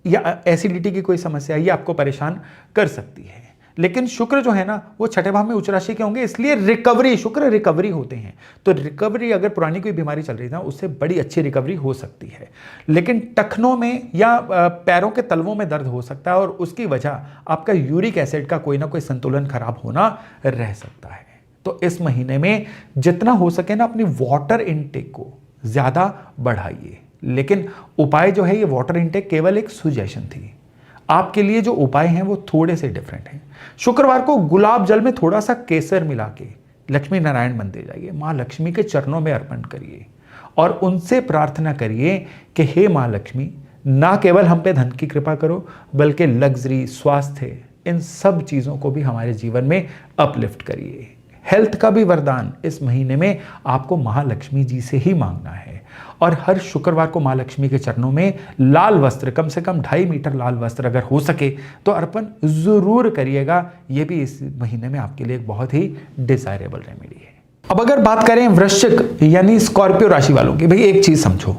या एसिडिटी की कोई समस्या ये आपको परेशान कर सकती है। लेकिन शुक्र जो है ना वो छठे भाव में उच्च राशि के होंगे, इसलिए रिकवरी, शुक्र रिकवरी होते हैं। तो रिकवरी, अगर पुरानी कोई बीमारी चल रही था उससे बड़ी अच्छी रिकवरी हो सकती है। लेकिन टखनों में या पैरों के तलवों में दर्द हो सकता है और उसकी वजह आपका यूरिक एसिड का कोई ना कोई संतुलन खराब होना रह सकता है। तो इस महीने में जितना हो सके ना अपनी वाटर इनटेक को ज्यादा बढ़ाइए। लेकिन उपाय जो है, ये वाटर इनटेक केवल एक सुजेशन थी, आपके लिए जो उपाय हैं वो थोड़े से डिफरेंट हैं। शुक्रवार को गुलाब जल में थोड़ा सा केसर मिला के लक्ष्मी नारायण मंदिर जाइए, मां लक्ष्मी के चरणों में अर्पण करिए और उनसे प्रार्थना करिए कि हे मां लक्ष्मी, ना केवल हम पे धन की कृपा करो बल्कि लग्जरी, स्वास्थ्य, इन सब चीजों को भी हमारे जीवन में अपलिफ्ट करिए। हेल्थ का भी वरदान इस महीने में आपको महालक्ष्मी जी से ही मांगना है। और हर शुक्रवार को मां लक्ष्मी के चरणों में लाल वस्त्र, कम से कम 2.5 मीटर लाल वस्त्र अगर हो सके तो अर्पण जरूर करिएगा। यह भी इस महीने में आपके लिए एक बहुत ही डिजायरेबल रेमेडी है। अब अगर बात करें वृश्चिक यानी स्कॉर्पियो राशि वालों की, भाई एक चीज समझो,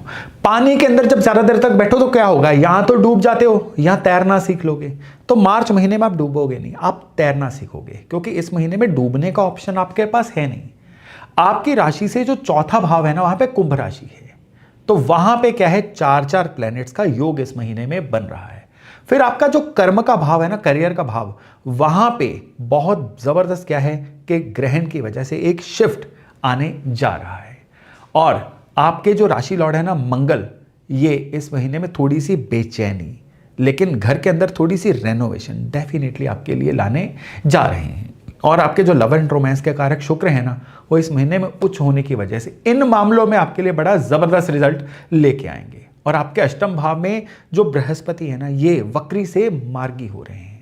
पानी के अंदर जब ज्यादा देर तक बैठो तो क्या होगा, यहां तो डूब जाते हो, यहां तैरना सीख लोगे। तो मार्च महीने में आप डूबोगे नहीं, आप तैरना सीखोगे, क्योंकि इस महीने में डूबने का ऑप्शन आपके पास है नहीं। आपकी राशि से जो चौथा भाव है ना, वहां पे कुंभ राशि है, तो वहां पे क्या है, 4 प्लैनेट्स का योग इस महीने में बन रहा है। फिर आपका जो कर्म का भाव है ना, करियर का भाव, वहां पे बहुत जबरदस्त क्या है कि ग्रहण की वजह से एक शिफ्ट आने जा रहा है। और आपके जो राशि लॉर्ड है ना मंगल, ये इस महीने में थोड़ी सी बेचैनी, लेकिन घर के अंदर थोड़ी सी रेनोवेशन डेफिनेटली आपके लिए लाने जा रहे हैं। और आपके जो लव एंड रोमांस के कारक शुक्र है ना, वो इस महीने में उच्च होने की वजह से इन मामलों में आपके लिए बड़ा जबरदस्त रिजल्ट लेके आएंगे। और आपके अष्टम भाव में जो बृहस्पति है ना, ये वक्री से मार्गी हो रहे हैं।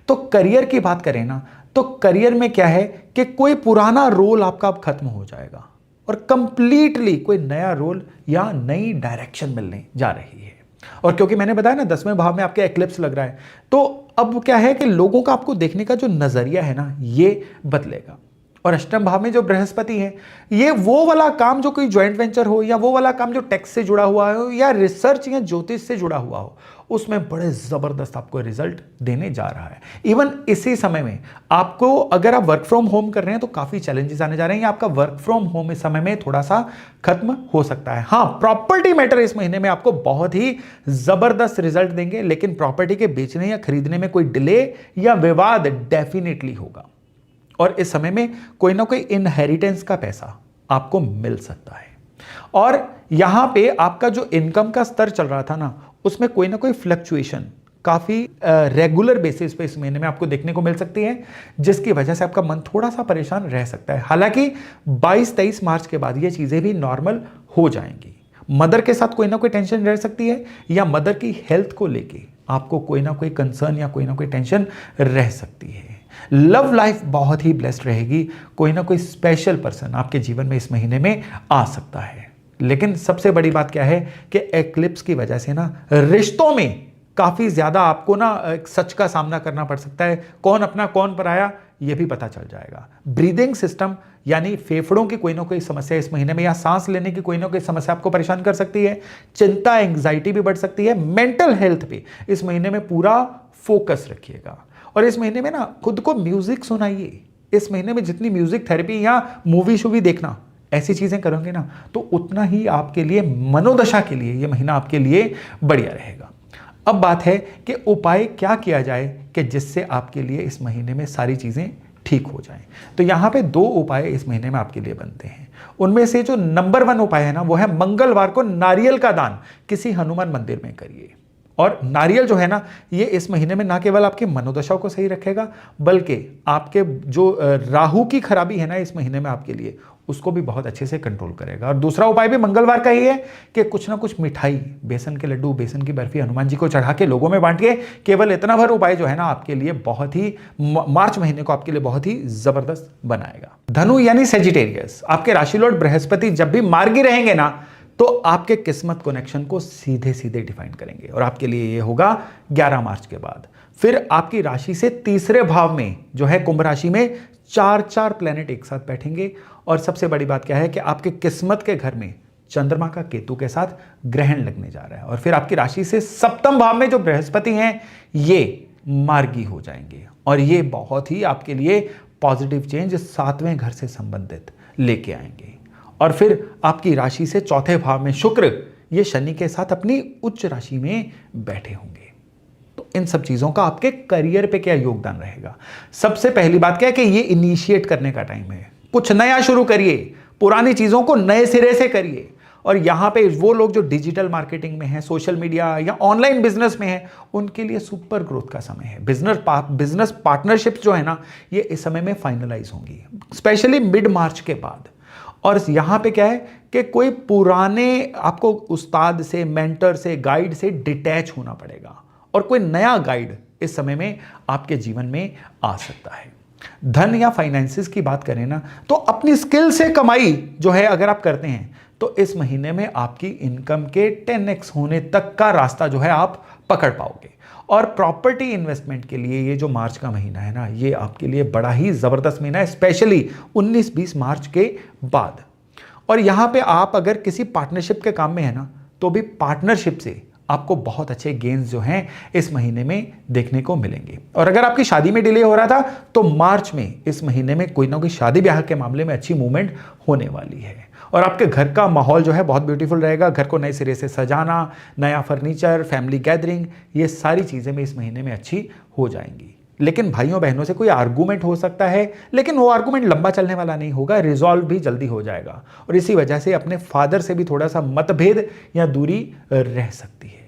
तो करियर की बात करें ना, तो करियर में क्या है कि कोई पुराना रोल आपका अब खत्म हो जाएगा और कंप्लीटली कोई नया रोल या नई डायरेक्शन मिलने जा रही है। और क्योंकि मैंने बताया ना 10वें भाव में आपके एक्लिप्स लग रहा है, तो अब क्या है कि लोगों का आपको देखने का जो नजरिया है ना, ये बदलेगा। और अष्टम भाव में जो बृहस्पति है, ये वो वाला काम जो कोई ज्वाइंट वेंचर हो या वो वाला काम जो टैक्स से जुड़ा हुआ हो या रिसर्च या ज्योतिष से जुड़ा हुआ हो, उसमें बड़े जबरदस्त आपको रिजल्ट देने जा रहा है। इवन इसी समय में आपको, अगर आप वर्क फ्रॉम होम कर रहे हैं तो काफी चैलेंजेस आने जा रहे हैं, या आपका वर्क फ्रॉम होम इस समय में थोड़ा सा खत्म हो सकता है। हाँ, प्रॉपर्टी मैटर इस महीने में आपको बहुत ही जबरदस्त रिजल्ट देंगे, लेकिन प्रॉपर्टी के बेचने या खरीदने में कोई डिले या विवाद डेफिनेटली होगा। और इस समय में कोई ना कोई इनहेरिटेंस का पैसा आपको मिल सकता है। और यहां पे आपका जो इनकम का स्तर चल रहा था ना, उसमें कोई ना कोई फ्लक्चुएशन काफी रेगुलर बेसिस पे इस महीने में आपको देखने को मिल सकती है, जिसकी वजह से आपका मन थोड़ा सा परेशान रह सकता है। हालांकि 22-23 मार्च के बाद ये चीजें भी नॉर्मल हो जाएंगी। मदर के साथ कोई ना कोई टेंशन रह सकती है, या मदर की हेल्थ को लेके आपको कोई ना कोई कंसर्न या कोई ना कोई टेंशन रह सकती है। लव लाइफ बहुत ही ब्लेस्ड रहेगी, कोई ना कोई स्पेशल पर्सन आपके जीवन में इस महीने में आ सकता है। लेकिन सबसे बड़ी बात क्या है कि एक्लिप्स की वजह से ना रिश्तों में काफी ज्यादा आपको ना एक सच का सामना करना पड़ सकता है। कौन अपना कौन पराया, ये भी पता चल जाएगा। ब्रीदिंग सिस्टम यानी फेफड़ों की कोई ना कोई समस्या इस महीने में, या सांस लेने की कोई ना कोई समस्या आपको परेशान कर सकती है। चिंता, एंग्जाइटी भी बढ़ सकती है। मेंटल हेल्थ पे इस महीने में पूरा फोकस रखिएगा। और इस महीने में ना खुद को म्यूजिक सुनाइए। इस महीने में जितनी म्यूजिक थेरेपी या मूवी शूवी देखना, ऐसी चीजें करोगे ना, तो उतना ही आपके लिए, मनोदशा के लिए, ये महीना आपके लिए बढ़िया रहेगा। अब बात है कि उपाय क्या किया जाए कि जिससे आपके लिए इस महीने में सारी चीजें ठीक हो जाएं। तो यहां पे 2 उपाय इस महीने में आपके लिए बनते हैं। उनमें से जो नंबर 1 उपाय है ना, वो है मंगलवार को नारियल का दान किसी हनुमान मंदिर में करिए। और नारियल जो है ना, ये इस महीने में ना केवल आपकी मनोदशा को सही रखेगा, बल्कि आपके जो राहु की खराबी है ना इस महीने में आपके लिए, उसको भी बहुत अच्छे से कंट्रोल करेगा। और दूसरा उपाय भी मंगलवार का ही है कि कुछ ना कुछ मिठाई, बेसन के लड्डू, बेसन की बर्फी हनुमान जी को चढ़ा के लोगों में बांटिए। केवल इतना भर उपाय जो है ना आपके लिए बहुत ही, मार्च महीने को आपके लिए बहुत ही जबरदस्त बनाएगा। धनु यानी सेजिटेरियस, आपके राशि लॉर्ड बृहस्पति जब भी मार्गी रहेंगे ना तो आपके किस्मत कनेक्शन को सीधे सीधे डिफाइन करेंगे। और आपके लिए ये होगा 11 मार्च के बाद। फिर आपकी राशि से तीसरे भाव में जो है कुंभ राशि में 4 प्लेनेट एक साथ बैठेंगे। और सबसे बड़ी बात क्या है कि आपके किस्मत के घर में चंद्रमा का केतु के साथ ग्रहण लगने जा रहा है। और फिर आपकी राशि से सप्तम भाव में जो बृहस्पति हैं ये मार्गी हो जाएंगे। और ये बहुत ही आपके लिए पॉजिटिव चेंज 7वें घर से संबंधित लेके आएंगे। और फिर आपकी राशि से चौथे भाव में शुक्र ये शनि के साथ अपनी उच्च राशि में बैठे होंगे। तो इन सब चीजों का आपके करियर पे क्या योगदान रहेगा? सबसे पहली बात क्या है कि ये इनिशिएट करने का टाइम है। कुछ नया शुरू करिए, पुरानी चीजों को नए सिरे से करिए। और यहां पे वो लोग जो डिजिटल मार्केटिंग में हैं, सोशल मीडिया या ऑनलाइन बिजनेस में हैं, उनके लिए सुपर ग्रोथ का समय है। बिजनेस पार्टनरशिप जो है ना ये इस समय में फाइनलाइज होंगी, स्पेशली मिड मार्च के बाद। और यहां पे क्या है कि कोई पुराने आपको उस्ताद से, मेंटर से, गाइड से डिटैच होना पड़ेगा और कोई नया गाइड इस समय में आपके जीवन में आ सकता है। धन या फाइनेंसिस की बात करें ना तो अपनी स्किल से कमाई जो है अगर आप करते हैं तो इस महीने में आपकी इनकम के 10x होने तक का रास्ता जो है आप पकड़ पाओगे। और प्रॉपर्टी इन्वेस्टमेंट के लिए ये जो मार्च का महीना है ना ये आपके लिए बड़ा ही जबरदस्त महीना है, स्पेशली 19-20 मार्च के बाद। और यहां पे आप अगर किसी पार्टनरशिप के काम में है ना तो भी पार्टनरशिप से आपको बहुत अच्छे गेन्स जो हैं इस महीने में देखने को मिलेंगे। और अगर आपकी शादी में डिले हो रहा था तो मार्च में इस महीने में कोई ना कोई शादी ब्याह के मामले में अच्छी मूवमेंट होने वाली है। और आपके घर का माहौल जो है बहुत ब्यूटीफुल रहेगा। घर को नए सिरे से सजाना, नया फर्नीचर, फैमिली गैदरिंग, ये सारी चीजें भी इस महीने में अच्छी हो जाएंगी। लेकिन भाइयों बहनों से कोई आर्गूमेंट हो सकता है, लेकिन वो आर्गूमेंट लंबा चलने वाला नहीं होगा, रिजॉल्व भी जल्दी हो जाएगा। और इसी वजह से अपने फादर से भी थोड़ा सा मतभेद या दूरी रह सकती है।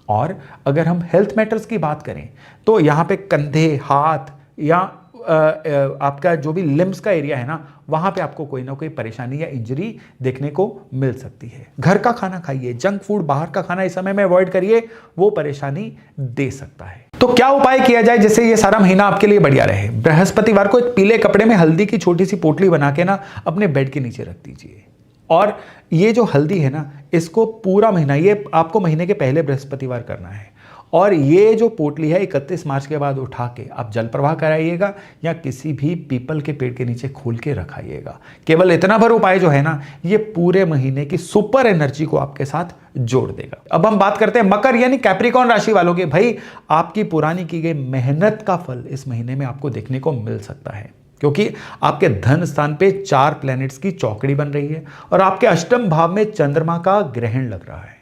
और अगर हम हेल्थ मैटर्स की बात करें तो यहाँ पे कंधे, हाथ या आपका जो भी लिम्स का एरिया है ना वहां पे आपको कोई ना कोई परेशानी या इंजरी देखने को मिल सकती है। घर का खाना खाइए, जंक फूड, बाहर का खाना इस समय में अवॉइड करिए, वो परेशानी दे सकता है। तो क्या उपाय किया जाए जिससे ये सारा महीना आपके लिए बढ़िया रहे? बृहस्पतिवार को एक पीले कपड़े में हल्दी की छोटी सी पोटली बना के ना अपने बेड के नीचे रख दीजिए। और ये जो हल्दी है ना इसको पूरा महीना, ये आपको महीने के पहले बृहस्पतिवार करना है। और ये जो पोटली है 31 मार्च के बाद उठा के आप जल प्रवाह कराइएगा या किसी भी पीपल के पेड़ के नीचे खोल के रखाइएगा। केवल इतना भर उपाय जो है ना ये पूरे महीने की सुपर एनर्जी को आपके साथ जोड़ देगा। अब हम बात करते हैं मकर यानी कैप्रिकॉर्न राशि वालों के। भाई आपकी पुरानी की गई मेहनत का फल इस महीने में आपको देखने को मिल सकता है, क्योंकि आपके धन स्थान पे 4 प्लैनेट्स की चौकड़ी बन रही है और आपके अष्टम भाव में चंद्रमा का ग्रहण लग रहा है।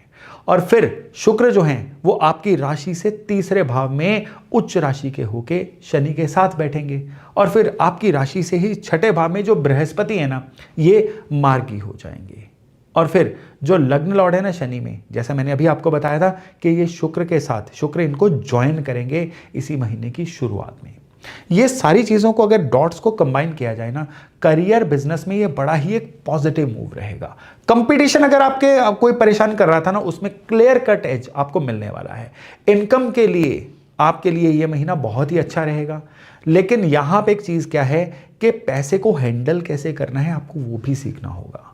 और फिर शुक्र जो हैं वो आपकी राशि से तीसरे भाव में उच्च राशि के होके शनि के साथ बैठेंगे। और फिर आपकी राशि से ही छठे भाव में जो बृहस्पति है ना ये मार्गी हो जाएंगे। और फिर जो लग्न लॉर्ड है ना शनि में, जैसा मैंने अभी आपको बताया था कि ये शुक्र के साथ, शुक्र इनको ज्वाइन करेंगे इसी महीने की शुरुआत में। ये सारी चीजों को अगर डॉट्स को कंबाइन किया जाए ना करियर बिजनेस में ये बड़ा ही एक पॉजिटिव मूव रहेगा। कंपटीशन अगर आपके कोई परेशान कर रहा था ना उसमें क्लियर कट एज आपको मिलने वाला है। इनकम के लिए आपके लिए ये महीना बहुत ही अच्छा रहेगा। लेकिन यहां पे एक चीज क्या है कि पैसे को हैंडल कैसे करना है आपको वो भी सीखना होगा।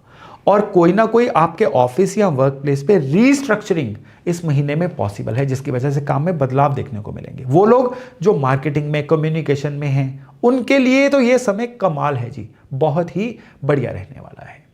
और कोई ना कोई आपके ऑफिस या वर्क प्लेस पे रीस्ट्रक्चरिंग इस महीने में पॉसिबल है, जिसकी वजह से काम में बदलाव देखने को मिलेंगे। वो लोग जो मार्केटिंग में, कम्युनिकेशन में हैं उनके लिए तो ये समय कमाल है जी, बहुत ही बढ़िया रहने वाला है।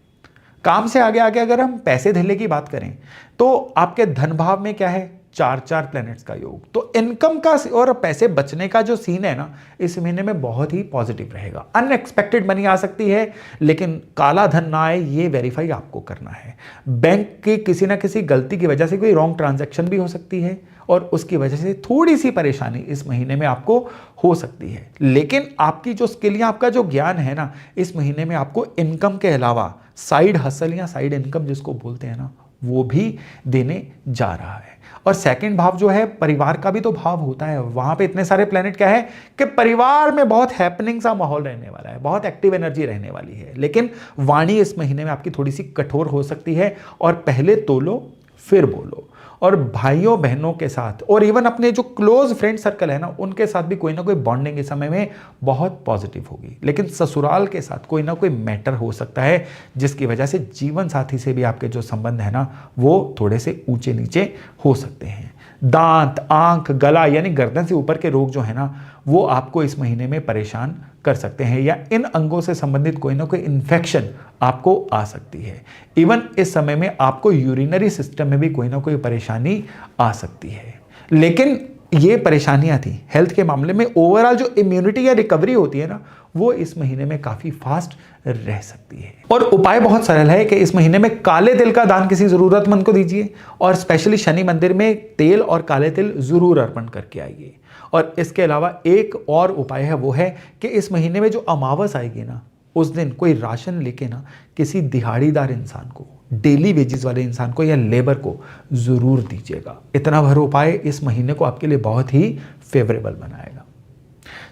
काम से आगे आगे अगर हम पैसे धैले की बात करें तो आपके धन भाव में क्या है 4 प्लैनेट्स का योग। तो इनकम का और पैसे बचने का जो सीन है ना इस महीने में बहुत ही पॉजिटिव रहेगा। अनएक्सपेक्टेड मनी आ सकती है लेकिन काला धन ना आए ये वेरीफाई आपको करना है। बैंक की किसी ना किसी गलती की वजह से कोई रॉन्ग ट्रांजैक्शन भी हो सकती है और उसकी वजह से थोड़ी सी परेशानी इस महीने में आपको हो सकती है। लेकिन आपकी जो स्किल या आपका जो ज्ञान है ना इस महीने में आपको इनकम के अलावा साइड हसल या साइड इनकम जिसको बोलते हैं ना वो भी देने जा रहा है। और सेकंड भाव जो है परिवार का भी तो भाव होता है, वहां पे इतने सारे प्लैनेट क्या है कि परिवार में बहुत हैपनिंग सा माहौल रहने वाला है, बहुत एक्टिव एनर्जी रहने वाली है। लेकिन वाणी इस महीने में आपकी थोड़ी सी कठोर हो सकती है, और पहले तोलो फिर बोलो। और भाइयों बहनों के साथ और इवन अपने जो क्लोज फ्रेंड सर्कल है ना, उनके साथ भी कोई ना कोई बॉन्डिंग इस समय में बहुत पॉजिटिव होगी। लेकिन ससुराल के साथ कोई ना कोई मैटर हो सकता है, जिसकी वजह से जीवन साथी से भी आपके जो संबंध है ना, वो थोड़े से ऊंचे नीचे हो सकते हैं। दांत, आंख, गला यानी गर्दन से ऊपर के रोग जो है ना, वो आपको इस महीने में परेशान कर सकते हैं, या इन अंगों से संबंधित कोई ना कोई इन्फेक्शन आपको आ सकती है। इवन इस समय में आपको यूरिनरी सिस्टम में भी कोई ना कोई परेशानी आ सकती है। लेकिन ये परेशानियां थी हेल्थ के मामले में, ओवरऑल जो इम्यूनिटी या रिकवरी होती है ना, वो इस महीने में काफी फास्ट रह सकती है। और उपाय बहुत सरल है कि इस महीने में काले तिल का दान किसी जरूरतमंद को दीजिए, और स्पेशली शनि मंदिर में तेल और काले तिल जरूर अर्पण करके आइए। और इसके अलावा एक और उपाय है, वो है कि इस महीने में जो अमावस आएगी ना, उस दिन कोई राशन लेके ना किसी दिहाड़ीदार इंसान को, डेली वेजेस वाले इंसान को या लेबर को जरूर दीजिएगा। इतना भर उपाय इस महीने को आपके लिए बहुत ही फेवरेबल बनाएगा।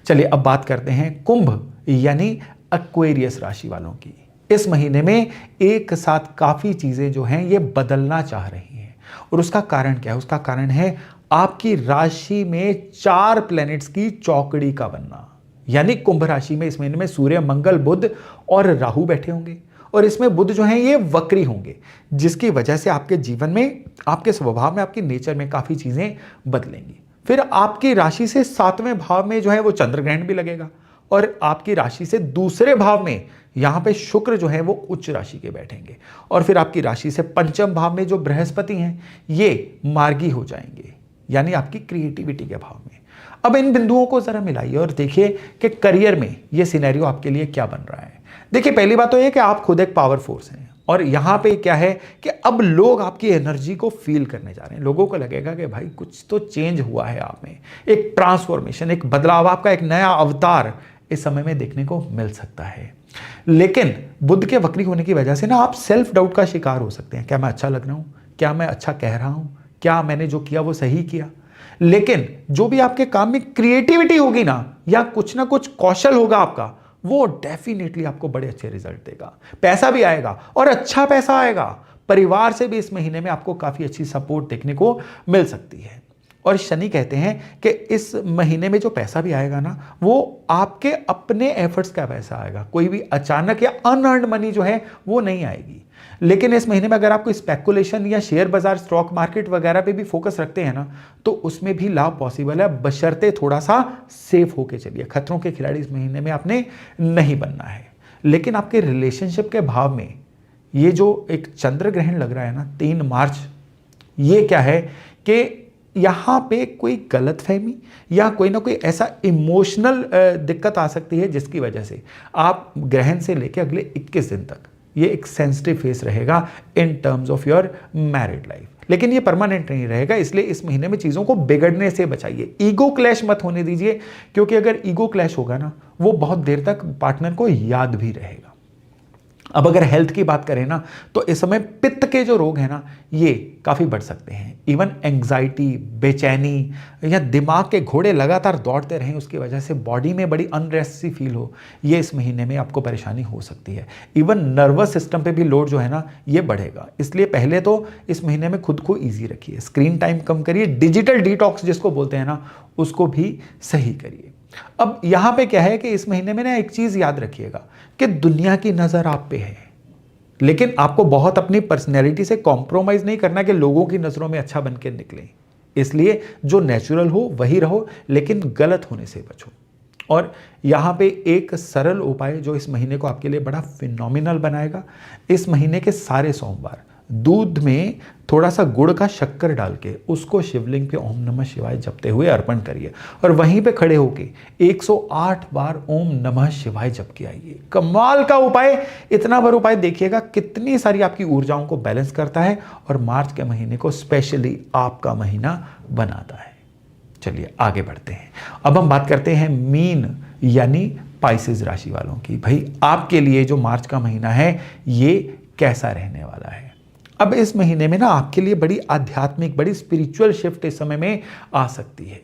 चलिए अब बात करते हैं कुंभ यानी एक्वेरियस राशि वालों की। इस महीने में एक साथ काफी चीजें जो हैं ये बदलना चाह रही हैं, और उसका कारण क्या है? उसका कारण है आपकी राशि में 4 प्लैनेट्स की चौकड़ी का बनना। यानी कुंभ राशि में इस महीने में सूर्य, मंगल, बुध और राहु बैठे होंगे, और इसमें बुध जो हैं ये वक्री होंगे, जिसकी वजह से आपके जीवन में, आपके स्वभाव में, आपकी नेचर में काफी चीजें बदलेंगी। फिर आपकी राशि से 7वें भाव में जो है वो चंद्र ग्रहण भी लगेगा, और आपकी राशि से दूसरे भाव में यहां पे शुक्र जो है वो उच्च राशि के बैठेंगे, और फिर आपकी राशि से पंचम भाव में जो बृहस्पति हैं ये मार्गी हो जाएंगे, यानी आपकी क्रिएटिविटी के भाव में। अब इन बिंदुओं को जरा मिलाइए और देखिए कि करियर में ये सिनेरियो आपके लिए क्या बन रहा है। देखिए पहली बात तो ये कि आप खुद एक पावर फोर्स हैं, और यहां पे क्या है कि अब लोग आपकी एनर्जी को फील करने जा रहे हैं। लोगों को लगेगा कि भाई कुछ तो चेंज हुआ है आप में, एक ट्रांसफॉर्मेशन, एक बदलाव, आपका एक नया अवतार इस समय में देखने को मिल सकता है। लेकिन बुध के वक्री होने की वजह से ना आप सेल्फ डाउट का शिकार हो सकते हैं। क्या मैं अच्छा लग रहा हूं? क्या मैं अच्छा कह रहा हूं? क्या मैंने जो किया वो सही किया? लेकिन जो भी आपके काम में क्रिएटिविटी होगी ना, या कुछ ना कुछ कौशल होगा आपका, वो डेफिनेटली आपको बड़े अच्छे रिजल्ट देगा। पैसा भी आएगा, और अच्छा पैसा आएगा। परिवार से भी इस महीने में आपको काफी अच्छी सपोर्ट देखने को मिल सकती है। और शनि कहते हैं कि इस महीने में जो पैसा भी आएगा ना, वो आपके अपने एफर्ट्स का पैसा आएगा। कोई भी अचानक या अनअर्न्ड मनी जो है वो नहीं आएगी। लेकिन इस महीने में अगर आपको स्पेकुलेशन या शेयर बाजार, स्टॉक मार्केट वगैरह पे भी फोकस रखते हैं ना, तो उसमें भी लाभ पॉसिबल है, बशर्ते थोड़ा सा सेफ होके चलिए। खतरों के खिलाड़ी इस महीने में आपने नहीं बनना है। लेकिन आपके रिलेशनशिप के भाव में ये जो एक चंद्र ग्रहण लग रहा है ना 3 मार्च, ये क्या है कि यहां पे कोई गलतफहमी या कोई ना कोई ऐसा इमोशनल दिक्कत आ सकती है, जिसकी वजह से आप ग्रहण से लेकर अगले 21 दिन तक ये एक सेंसिटिव फेस रहेगा in terms of your married life. लेकिन ये परमानेंट नहीं रहेगा, इसलिए इस महीने में चीजों को बिगड़ने से बचाइए। ईगो क्लैश मत होने दीजिए, क्योंकि अगर ईगो क्लैश होगा ना, वो बहुत देर तक पार्टनर को याद भी रहेगा। अब अगर हेल्थ की बात करें ना, तो इस समय पित्त के जो रोग हैं ना, ये काफी बढ़ सकते हैं। इवन एंग्जाइटी, बेचैनी, या दिमाग के घोड़े लगातार दौड़ते रहें, उसकी वजह से बॉडी में बड़ी अनरेस्ट सी फील हो, ये इस महीने में आपको परेशानी हो सकती है। इवन नर्वस सिस्टम पे भी लोड जो है ना, ये बढ़ेगा। इसलिए पहले तो इस महीने में खुद को ईजी रखिए, स्क्रीन टाइम कम करिए, डिजिटल डिटॉक्स जिसको बोलते हैं ना, उसको भी सही करिए। अब यहां पे क्या है कि इस महीने में ना एक चीज याद रखिएगा कि दुनिया की नजर आप पे है, लेकिन आपको बहुत अपनी पर्सनैलिटी से कॉम्प्रोमाइज नहीं करना कि लोगों की नजरों में अच्छा बन के निकले। इसलिए जो नेचुरल हो वही रहो, लेकिन गलत होने से बचो। और यहां पे एक सरल उपाय जो इस महीने को आपके लिए बड़ा फिनोमिनल बनाएगा, इस महीने के सारे सोमवार दूध में थोड़ा सा गुड़ का शक्कर डाल के उसको शिवलिंग पे ओम नमः शिवाय जपते हुए अर्पण करिए, और वहीं पे खड़े होके 108 बार ओम नमः शिवाय जप के आइए। कमाल का उपाय, इतना बड़ा उपाय देखिएगा कितनी सारी आपकी ऊर्जाओं को बैलेंस करता है, और मार्च के महीने को स्पेशली आपका महीना बनाता है। चलिए आगे बढ़ते हैं। अब हम बात करते हैं मीन यानी पाइसेस राशि वालों की। भाई आपके लिए जो मार्च का महीना है ये कैसा रहने वाला है? अब इस महीने में ना आपके लिए बड़ी आध्यात्मिक, बड़ी स्पिरिचुअल शिफ्ट इस समय में आ सकती है।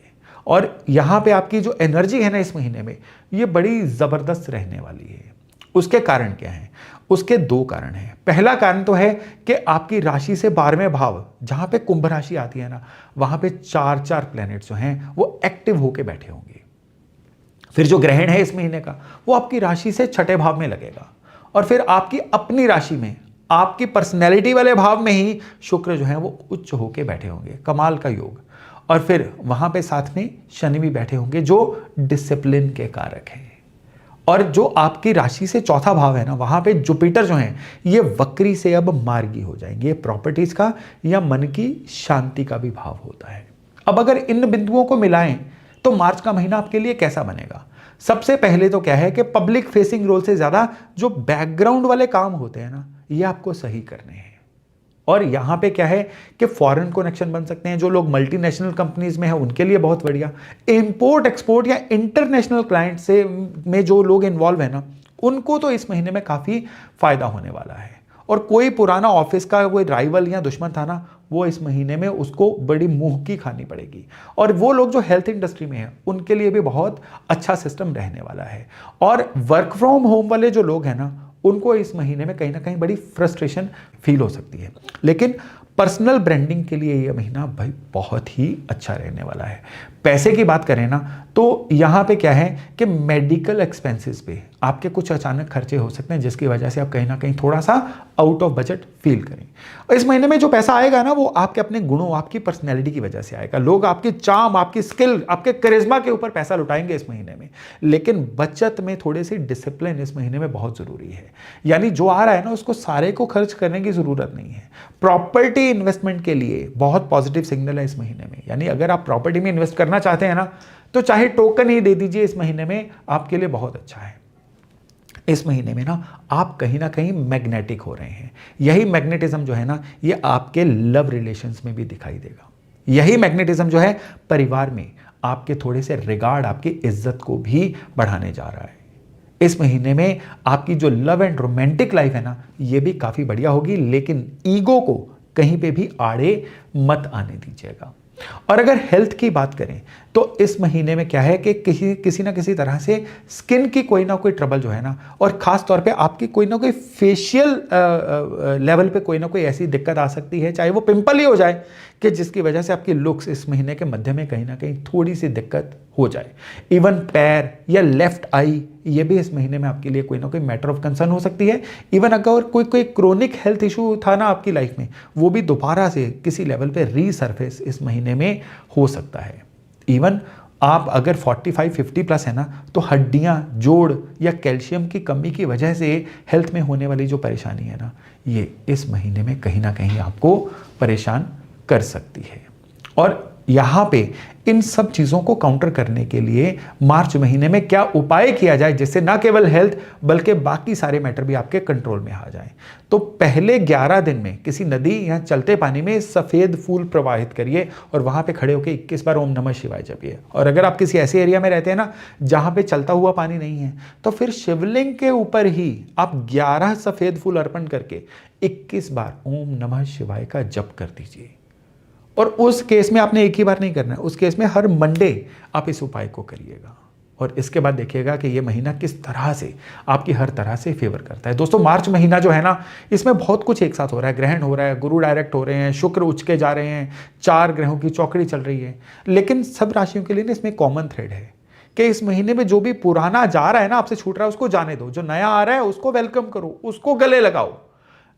और यहां पे आपकी जो एनर्जी है ना इस महीने में, ये बड़ी जबरदस्त रहने वाली है। उसके कारण क्या है? उसके दो कारण हैं। पहला कारण तो है कि आपकी राशि से 12वें भाव, जहां पे कुंभ राशि आती है ना, वहां पे चार चार प्लैनेट्स जो हैं वो एक्टिव होके बैठे होंगे। फिर जो ग्रहण है इस महीने का, वो आपकी राशि से 6ठे भाव में लगेगा, और फिर आपकी अपनी राशि में, आपकी पर्सनैलिटी वाले भाव में ही शुक्र जो है वो उच्च होके बैठे होंगे। कमाल का योग। और फिर वहां पे साथ में शनि भी बैठे होंगे, जो डिसिप्लिन के कारक है। और जो आपकी राशि से चौथा भाव है ना, वहां पे जुपिटर जो है ये वक्री से अब मार्गी हो जाएंगे। प्रॉपर्टीज का या मन की शांति का भी भाव होता है। अब अगर इन बिंदुओं को मिलाएं तो मार्च का महीना आपके लिए कैसा बनेगा? सबसे पहले तो क्या है कि पब्लिक फेसिंग रोल से ज्यादा जो बैकग्राउंड वाले काम होते हैं ना, ये आपको सही करने हैं। और यहां पे क्या है कि फॉरेन कनेक्शन बन सकते हैं। जो लोग मल्टीनेशनल कंपनीज में हैं उनके लिए बहुत बढ़िया। इंपोर्ट एक्सपोर्ट या इंटरनेशनल क्लाइंट से में जो लोग इन्वॉल्व है ना, उनको तो इस महीने में काफी फायदा होने वाला है। और कोई पुराना ऑफिस का कोई राइवल या दुश्मन था ना, वो इस महीने में उसको बड़ी मुंह की खानी पड़ेगी। और वो लोग जो हेल्थ इंडस्ट्री में हैं उनके लिए भी बहुत अच्छा सिस्टम रहने वाला है। और वर्क फ्रॉम होम वाले जो लोग हैं ना, उनको इस महीने में कहीं ना कहीं बड़ी फ्रस्ट्रेशन फील हो सकती है। लेकिन पर्सनल ब्रांडिंग के लिए यह महीना भाई बहुत ही अच्छा रहने वाला है। पैसे की बात करें ना, तो यहां पे क्या है कि मेडिकल एक्सपेंसेस पे आपके कुछ अचानक खर्चे हो सकते हैं, जिसकी वजह से आप कहीं ना कहीं थोड़ा सा आउट ऑफ बजट फील करें। और इस महीने में जो पैसा आएगा ना, वो आपके अपने गुणों, आपकी पर्सनैलिटी की वजह से आएगा। लोग आपकी चार्म, आपकी स्किल, आपके करिश्मा के ऊपर पैसा लुटाएंगे इस महीने में। लेकिन बचत में थोड़ी सी डिसिप्लिन इस महीने में बहुत जरूरी है। यानी जो आ रहा है ना, उसको सारे को खर्च करने की जरूरत नहीं है। प्रॉपर्टी इन्वेस्टमेंट के लिए बहुत पॉजिटिव सिग्नल है इस महीने में। यानी अगर आप प्रॉपर्टी में इन्वेस्ट करना चाहते हैं ना, तो चाहे टोकन ही दे दीजिए, इस महीने में आपके लिए बहुत अच्छा है। इस महीने में ना आप कहीं ना कहीं मैग्नेटिक हो रहे हैं। यही मैग्नेटिज्म जो है ना, ये आपके लव रिलेशंस में भी दिखाई देगा। यही मैग्नेटिज्म जो है परिवार में आपके थोड़े से रिगार्ड, आपकी इज्जत को भी बढ़ाने जा रहा है। इस महीने में आपकी जो लव एंड रोमांटिक लाइफ है ना, ये भी काफी बढ़िया होगी। लेकिन ईगो को कहीं पे भी आड़े मत आने दीजिएगा। और अगर हेल्थ की बात करें तो इस महीने में क्या है कि किसी ना किसी तरह से स्किन की कोई ना कोई ट्रबल जो है ना, और खास तौर पे आपकी कोई ना कोई फेशियल लेवल पे कोई ना कोई ऐसी दिक्कत आ सकती है, चाहे वो पिंपल ही हो जाए, कि जिसकी वजह से आपकी लुक्स इस महीने के मध्य में कहीं ना कहीं थोड़ी सी दिक्कत हो जाए। इवन पैर या लेफ्ट आई, ये भी इस महीने में आपके लिए कोई ना कोई मैटर ऑफ कंसर्न हो सकती है। इवन अगर कोई क्रोनिक हेल्थ इशू था ना आपकी लाइफ में, वो भी दोबारा से किसी लेवल पे रीसर्फेस इस महीने में हो सकता है। इवन आप अगर 45-50 प्लस है ना, तो हड्डियां, जोड़ या कैल्शियम की कमी की वजह से हेल्थ में होने वाली जो परेशानी है ना, ये इस महीने में कहीं ना कहीं आपको परेशान कर सकती है। और यहां पे इन सब चीजों को काउंटर करने के लिए मार्च महीने में क्या उपाय किया जाए, जिससे ना केवल हेल्थ बल्कि बाकी सारे मैटर भी आपके कंट्रोल में आ जाएं। तो पहले 11 दिन में किसी नदी या चलते पानी में सफेद फूल प्रवाहित करिए और वहां पे खड़े होकर 21 बार ओम नमः शिवाय जपिए। और अगर आप किसी ऐसे एरिया में रहते हैं ना जहां पे चलता हुआ पानी नहीं है, तो फिर शिवलिंग के ऊपर ही आप 11 सफेद फूल अर्पण करके 21 बार ओम नमः शिवाय का जप कर दीजिए। और उस केस में आपने एक ही बार नहीं करना है, उस केस में हर मंडे आप इस उपाय को करिएगा। और इसके बाद देखिएगा कि ये महीना किस तरह से आपकी हर तरह से फेवर करता है। दोस्तों, मार्च महीना जो है ना, इसमें बहुत कुछ एक साथ हो रहा है। ग्रहण हो रहा है, गुरु डायरेक्ट हो रहे हैं, शुक्र उच्च के जा रहे हैं, 4 ग्रहों की चौकड़ी चल रही है। लेकिन सब राशियों के लिए ना इसमें कॉमन थ्रेड है कि इस महीने में जो भी पुराना जा रहा है ना, आपसे छूट रहा है, उसको जाने दो। जो नया आ रहा है उसको वेलकम करो, उसको गले लगाओ।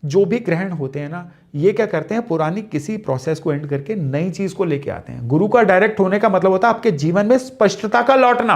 जो भी ग्रहण होते हैं ना, ये क्या करते हैं, पुरानी किसी प्रोसेस को एंड करके नई चीज को लेके आते हैं। गुरु का डायरेक्ट होने का मतलब होता है आपके जीवन में स्पष्टता का लौटना,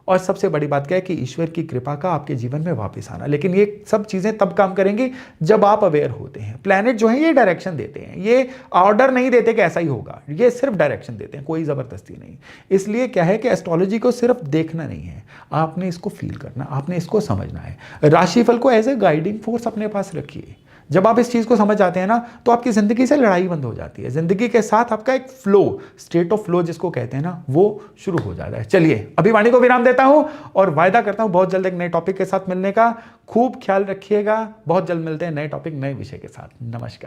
और सबसे बड़ी बात क्या है कि ईश्वर की कृपा का आपके जीवन में वापस आना। लेकिन ये सब चीजें तब काम करेंगी जब आप अवेयर होते हैं। प्लैनेट जो है ये डायरेक्शन देते हैं, ये ऑर्डर नहीं देते कि ऐसा ही होगा, ये सिर्फ डायरेक्शन देते हैं, कोई जबरदस्ती नहीं। इसलिए क्या है कि एस्ट्रोलॉजी को सिर्फ देखना नहीं है, आपने इसको फील करना, आपने इसको समझना है। राशिफल को एज ए गाइडिंग फोर्स अपने पास रखिए। जब आप इस चीज को समझ जाते हैं ना, तो आपकी जिंदगी से लड़ाई बंद हो जाती है। जिंदगी के साथ आपका एक फ्लो, स्टेट ऑफ फ्लो जिसको कहते हैं ना, वो शुरू हो जाता है। चलिए, अभी वाणी को विराम देता हूं और वायदा करता हूं बहुत जल्द एक नए टॉपिक के साथ मिलने का। खूब ख्याल रखिएगा, बहुत जल्द मिलते हैं नए टॉपिक, नए विषय के साथ। नमस्कार।